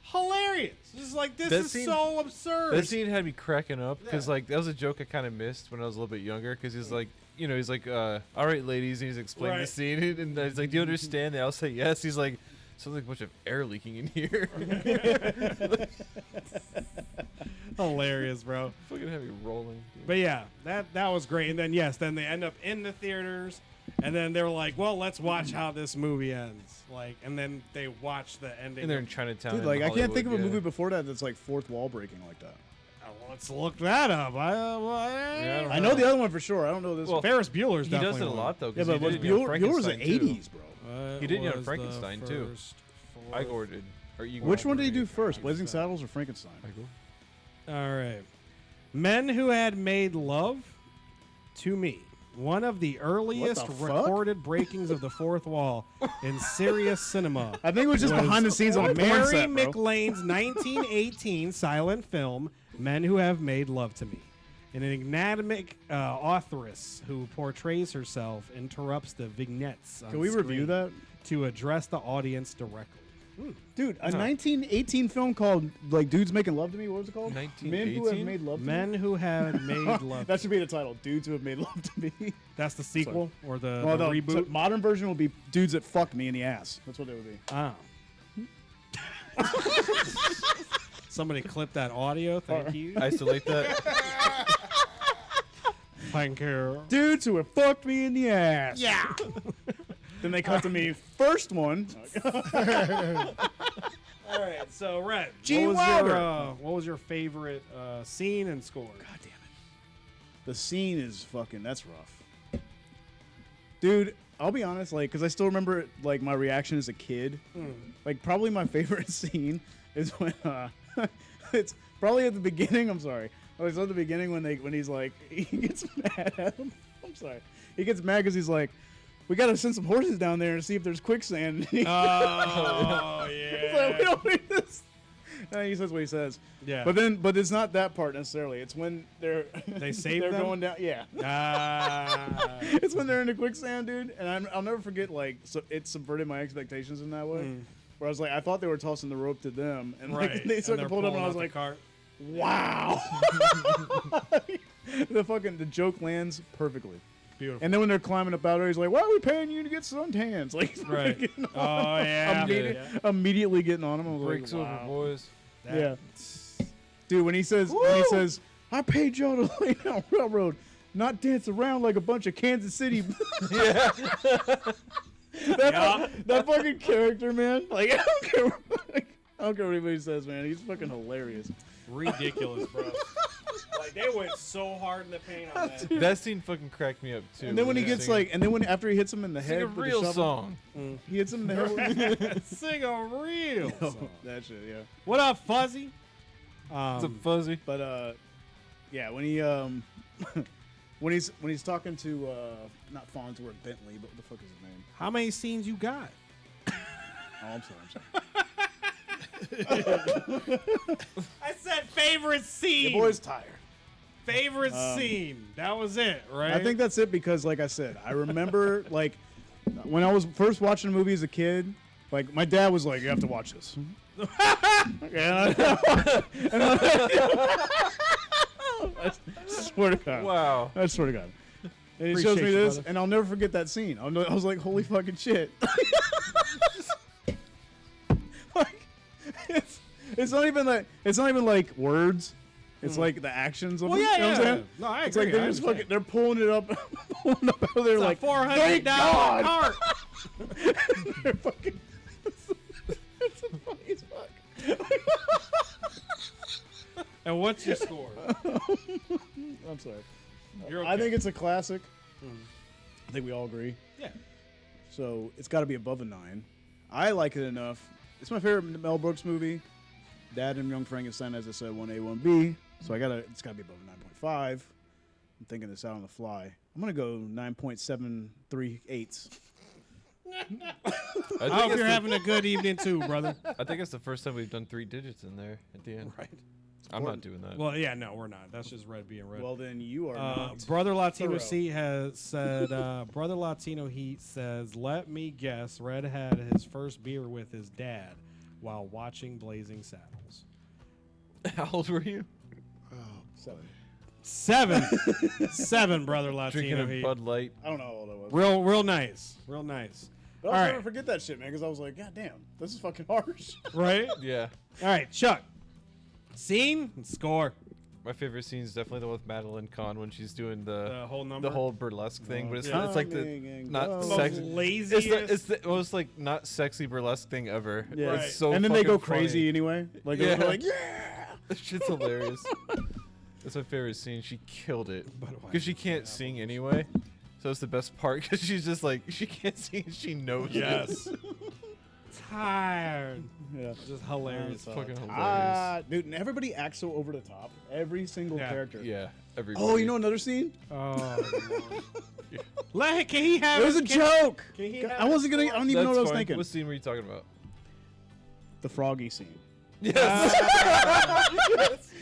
hilarious. Just like this That is scene- so absurd. That scene had me cracking up because Yeah. like that was a joke I kind of missed when I was a little bit younger because he's like, you know, he's like, all right, ladies, and he's explaining the Right. scene and he's like, do you understand? They all say yes. He's like, sounds like a bunch of air leaking in here. Hilarious, bro. Fucking have me rolling. Dude. But yeah, that was great. And then then they end up in the theaters, and then they were like, well, let's watch how this movie ends. Like, and then they watch the ending. And they're in Chinatown. Dude, in like I can't Hollywood, think of a yeah. movie before that that's like fourth wall breaking like that. Let's look that up. I know the other one for sure. I don't know this Well, one. Ferris Bueller's He definitely does it a one. lot though. Yeah, 'cause but he was did it in Bueller's the Frankenstein, too. 80s, bro. He did it in was the Frankenstein, too. first Igor did. Or Igor. Which one did he do first, Blazing Saddles or Frankenstein? Igor. All right. Men Who Had Made Love to Me. One of the earliest the fuck? recorded breakings of the fourth wall in serious cinema. I think it was just behind the scenes on a porn Mary set, bro. McLean's 1918 silent film, Men Who Have Made Love to Me. An enigmatic authoress who portrays herself interrupts the vignettes on Can we review screen that? to address the audience directly. Dude, a 1918 film called like Dudes Making Love to Me. What was it called? 1918? Men Who Have Made Love to Men Me. Who Have Made Love. That should be the title. Dudes Who Have Made Love to Me. That's the sequel or the, Well, the no, reboot. so modern version will be Dudes That Fucked Me in the Ass. That's what it would be. Oh. Somebody clip that audio. Thank you. Isolate that. Thank you. Dudes Who Have Fucked Me in the Ass. Yeah. Then they cut to me. First one. All right, so Red, Gene what was your, Wilder. what was your favorite scene and score? God damn it. The scene is fucking, that's rough. Dude, I'll be honest, like, because I still remember, like, my reaction as a kid. Like, probably my favorite scene is when, it's probably at the beginning, I'm sorry. It's at the beginning when he's like, he gets mad at him. I'm sorry. He gets mad because he's like, we got to send some horses down there and see if there's quicksand. Oh, yeah. It's like, we don't need this. And he says what he says. Yeah. But it's not that part necessarily. It's when They save they're them? going down. Yeah. It's when they're in the quicksand, dude. And I'll never forget, like, so it subverted my expectations in that way. Where I was like, I thought they were tossing the rope to them, and like Right. they And started they're to pull it up, and I pulling was out the like, cart. wow. the joke lands perfectly. Beautiful. And then when they're climbing up out there, he's like, "Why are we paying you to get suntans?" Like, Right. getting Oh, on him. yeah. Immediately getting on him. I was Breaks like, over, wow. boys. Yeah. Dude, when he says, I paid y'all to lay down railroad, not dance around like a bunch of Kansas City. Yeah. that fucking character, man. Like, I don't care. I don't care what anybody says, man. He's fucking hilarious. Ridiculous, bro. Like, they went so hard in the paint on that. That scene fucking cracked me up too. And then when he gets singing. like, and then when after he hits him in the Sing head, a with the real shovel, song. He hits him in the head. With Sing a real song. that shit, yeah. What up, Fuzzy? What's up, Fuzzy? But yeah, when he when he's talking to not Farnsworth Bentley, but what the fuck is his name? How many scenes you got? Oh, I'm sorry. I said favorite scene. Your boy's tired. Favorite scene. That was it, right? I think that's it because, like I said, I remember like when I was first watching a movie as a kid. Like my dad was like, "You have to watch this." I swear to God. Wow. I swear to God. And he Appreciate shows me you, this, brother. and I'll never forget that scene. I was like, "Holy fucking shit!" Like, it's not even like words. It's like the actions of Well, them. yeah, You know what I'm yeah. saying? No, I It's agree. like they're I just understand. fucking, they're pulling it up, pulling up out there It's like a $400 "Thank God!" cart. They're fucking. It's funny as fuck. And what's your score? I'm sorry. You're I okay. think it's a classic. I think we all agree. Yeah. So it's got to be above a 9. I like it enough. It's my favorite Mel Brooks movie. Dad and Young Frankenstein, as I said, 1A, 1B. So it's got to be above a 9.5. I'm thinking this out on the fly. I'm gonna go 9.738. I hope you're having a good evening too, brother. I think it's the first time we've done 3 digits in there at the end. Right. I'm not doing that. Well, yeah, no, we're not. That's just Red being Red. Well, then you are not. Brother Latino thorough. Heat has said, Brother Latino Heat says, let me guess, Red had his first beer with his dad while watching Blazing Saddles. How old were you? 7. 7, Brother Latino Drinking a Heat. Bud Light. I don't know how old I was. Real nice. Real nice. But All I'll right. never forget that shit, man, because I was like, God damn, this is fucking harsh. Right? Yeah. All right, Chuck. Scene and score. My favorite scene is definitely the one with Madeline Kahn when she's doing The whole number? the whole burlesque thing, but it's, Yeah. it's like Coming the and not going. The most sexy. laziest. It's the most like not sexy burlesque thing ever. Yeah. It's so and then they go fucking funny. crazy anyway. Like, Yeah. they're like, yeah. That shit's hilarious. That's my favorite scene. She killed it because she can't sing anyway. So it's the best part because she's just like she can't sing. She knows Yes. it. Tired. Yeah. Just hilarious. Fucking hilarious. Dude, and everybody acts so over the top. Every single character. Yeah. Oh, you know another scene? Oh, can he have? It was a joke. Can he I wasn't gonna. I don't even know what I was thinking. What scene were you talking about? The froggy scene. Yes.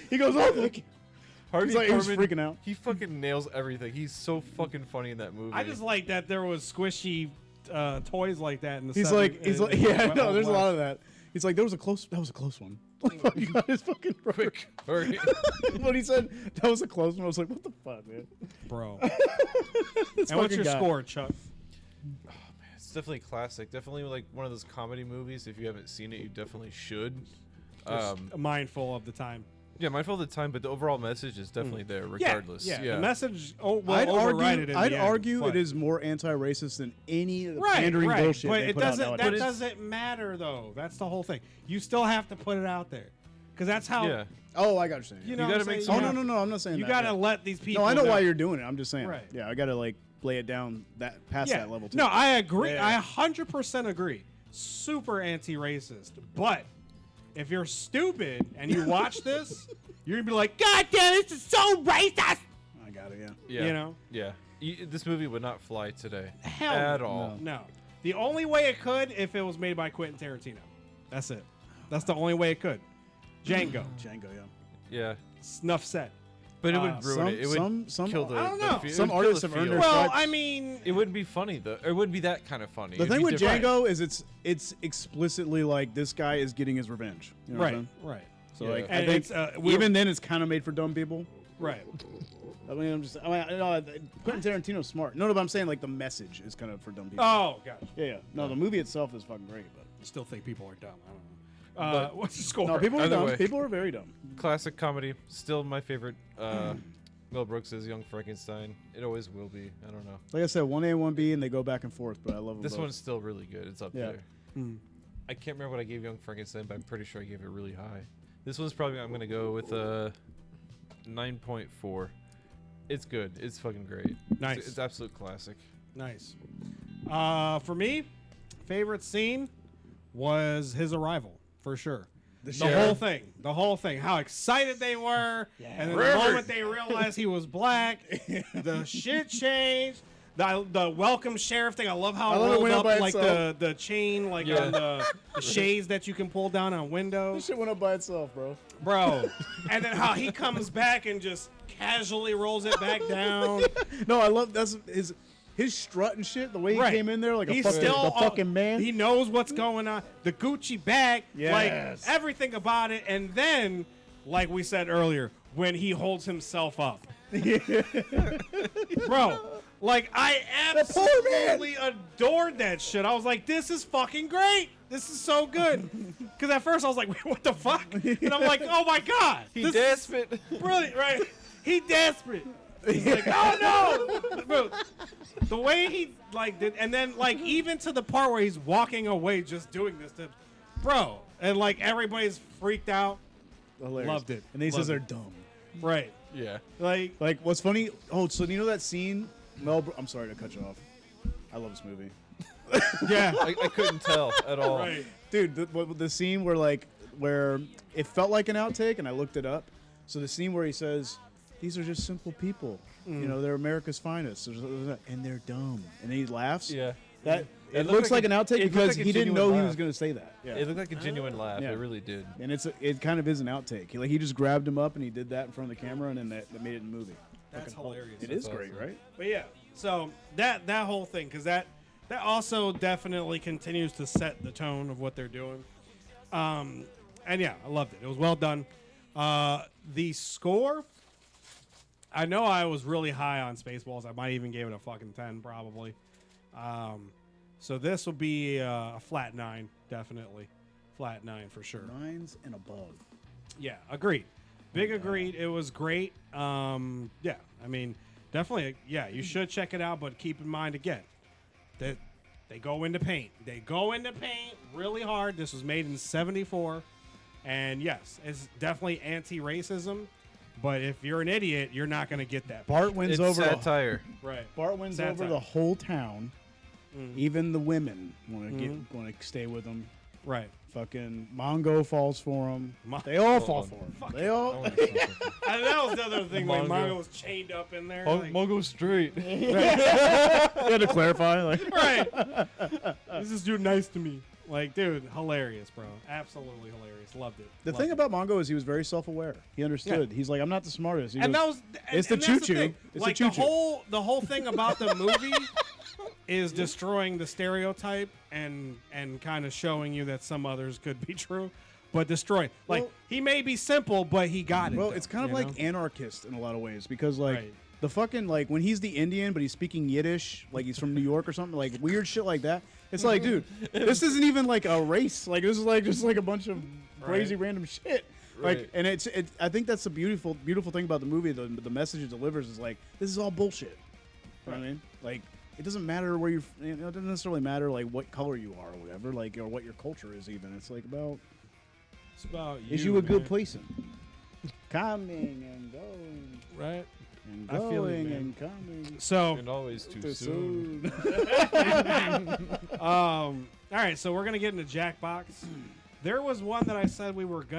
He goes, oh, look. Harvey He's like, he was Korman, freaking out. He fucking nails everything. He's so fucking funny in that movie. I just like that there was squishy toys like that in the. He's like, yeah, no, there's a lot of that. He's like, that was a close one. You got his fucking quick. Hurry. When he said that was a close one, I was like, what the fuck, man? Bro. And what's your score, Chuck? Oh, man, it's definitely classic. Definitely like one of those comedy movies. If you haven't seen it, you definitely should. Mindful of the time. Yeah, mindful of the time, but the overall message is definitely there, regardless. Yeah, the message will I'd override it. I'd argue it is more anti-racist than any of the pandering bullshit but they it put out doesn't. nowadays. That doesn't matter, though. That's the whole thing. You still have to put it out there, because that's how. Yeah. Oh, I got what you're saying. You know, gotta make. Oh no, I'm not saying you that. gotta let these people. No, I know know why you're doing it. I'm just saying. Right. Yeah, I gotta like lay it down past that level too. No, I agree. Yeah. I 100% agree. Super anti-racist, but if you're stupid and you watch this, you're gonna be like, "God damn, this is so racist." I got it. Yeah. You know. Yeah. This movie would not fly today. Hell at no. all. No. The only way it could if it was made by Quentin Tarantino. That's it. That's the only way it could. Django. Django, yeah. Yeah. Snuff set. But it would ruin it. It would kill the. I don't know. Some artists have earned their Well, stripes. I mean, it wouldn't be funny though. It wouldn't be that kind of funny. The It'd thing be with different. Django is it's explicitly like this guy is getting his revenge. You know what I'm saying? Right. So Yeah. like, I And think it's, even then it's kind of made for dumb people. Right. I mean, Quentin Tarantino's smart. No, but I'm saying like the message is kind of for dumb people. Oh, gosh. Yeah. No, the movie itself is fucking great, but Still think people are dumb. I don't know. But- What's the score? no, people are Either dumb. way. People are very dumb. Classic comedy. Still my favorite. Mel Brooks is Young Frankenstein. It always will be. I don't know. Like I said, 1A and 1B, and they go back and forth, but I love them This both. one's still really good. It's up Yeah. there. I can't remember what I gave Young Frankenstein, but I'm pretty sure I gave it really high. This one's probably I'm gonna go with a 9.4. It's good. It's fucking great. Nice. It's absolute classic. Nice. For me, favorite scene was his arrival, for sure. The whole thing. How excited they were, and then the moment they realized he was black, the shit changed. The welcome sheriff thing. I love how it rolled up like the chain, like on the shades that you can pull down on windows. This shit went up by itself, bro. And then how he comes back and just casually rolls it back down. No, I love that's his strut and shit. The way he came in there like a fucking man. He knows what's going on. The Gucci bag, like everything about it. And then, like we said earlier, when he holds himself up, bro. Like, I absolutely adored that shit. I was like, this is fucking great. This is so good. Because at first I was like, wait, what the fuck? And I'm like, oh my God. He desperate. Brilliant, right? He desperate. He's like, oh no. Bro, the way he, like, did, and then, like, even to the part where he's walking away just doing this to, bro. And, like, everybody's freaked out. Hilarious. Loved it. And then he says they're dumb. Right. Yeah. Like what's funny? Oh, so you know that scene? I'm sorry to cut you off. I love this movie. Yeah. I couldn't tell at all. Right. Dude, the scene where it felt like an outtake, and I looked it up. So the scene where he says, "These are just simple people. You know, they're America's finest, and they're dumb," and he laughs. Yeah. It looks like an outtake because he didn't know he was going to say that. Yeah. It looked like a genuine laugh. Yeah. It really did. And it kind of is an outtake. He just grabbed him up and he did that in front of the camera, and then that made it in the movie. That's hilarious. It is great, right? But yeah, so that whole thing, because that also definitely continues to set the tone of what they're doing. And yeah, I loved it. It was well done. The score, I know I was really high on Spaceballs. I might even give it a fucking 10 probably. So this will be a flat 9, definitely. Flat 9 for sure. 9s and above. Yeah, agreed. Big agreed. It was great. Yeah, I mean, definitely, yeah, you should check it out, but keep in mind, again, that they go into paint. They go into paint really hard. This was made in 1974. And yes, it's definitely anti-racism, but if you're an idiot, you're not going to get that. Bart wins It's over satire. Right. Bart wins Satire. over the whole town. Even the women want to stay with him. Right. Fucking Mongo falls for him. They all fall for him. They all. And that was the other thing. Like Mongo. Mongo was chained up in there. Oh, like, Mongo straight. You had to clarify. Like. right. This is dude nice to me. Like, dude, hilarious, bro. Absolutely hilarious. Loved it. The Loved thing it. about Mongo is he was very self-aware. He understood. Yeah. He's like, I'm not the smartest. He And goes, that was it's the and that's choo-choo. thing. It's like the choo-choo. the whole thing about the movie is destroying the stereotype and kind of showing you that some others could be true, but destroy. Like Well- he may be simple, but he got it. Well, though, it's kind of you like know? anarchist in a lot of ways because like Right. the fucking like when he's the Indian but he's speaking Yiddish like he's from New York or something like weird shit like that. It's like, dude, this isn't even like a race. Like this is like just like a bunch of crazy random shit. Like, Right. and I think that's the beautiful thing about the movie. The message it delivers is like this is all bullshit. You know what I mean? Like it doesn't matter where you're. You know, it doesn't necessarily matter like what color you are or whatever. Like or what your culture is even. It's like about It's about is you a good man. person? Coming and going. Right. And I feel you, going man. and coming. So And always too Too soon. soon. all right, so we're gonna get into Jackbox. There was one that I said we were gonna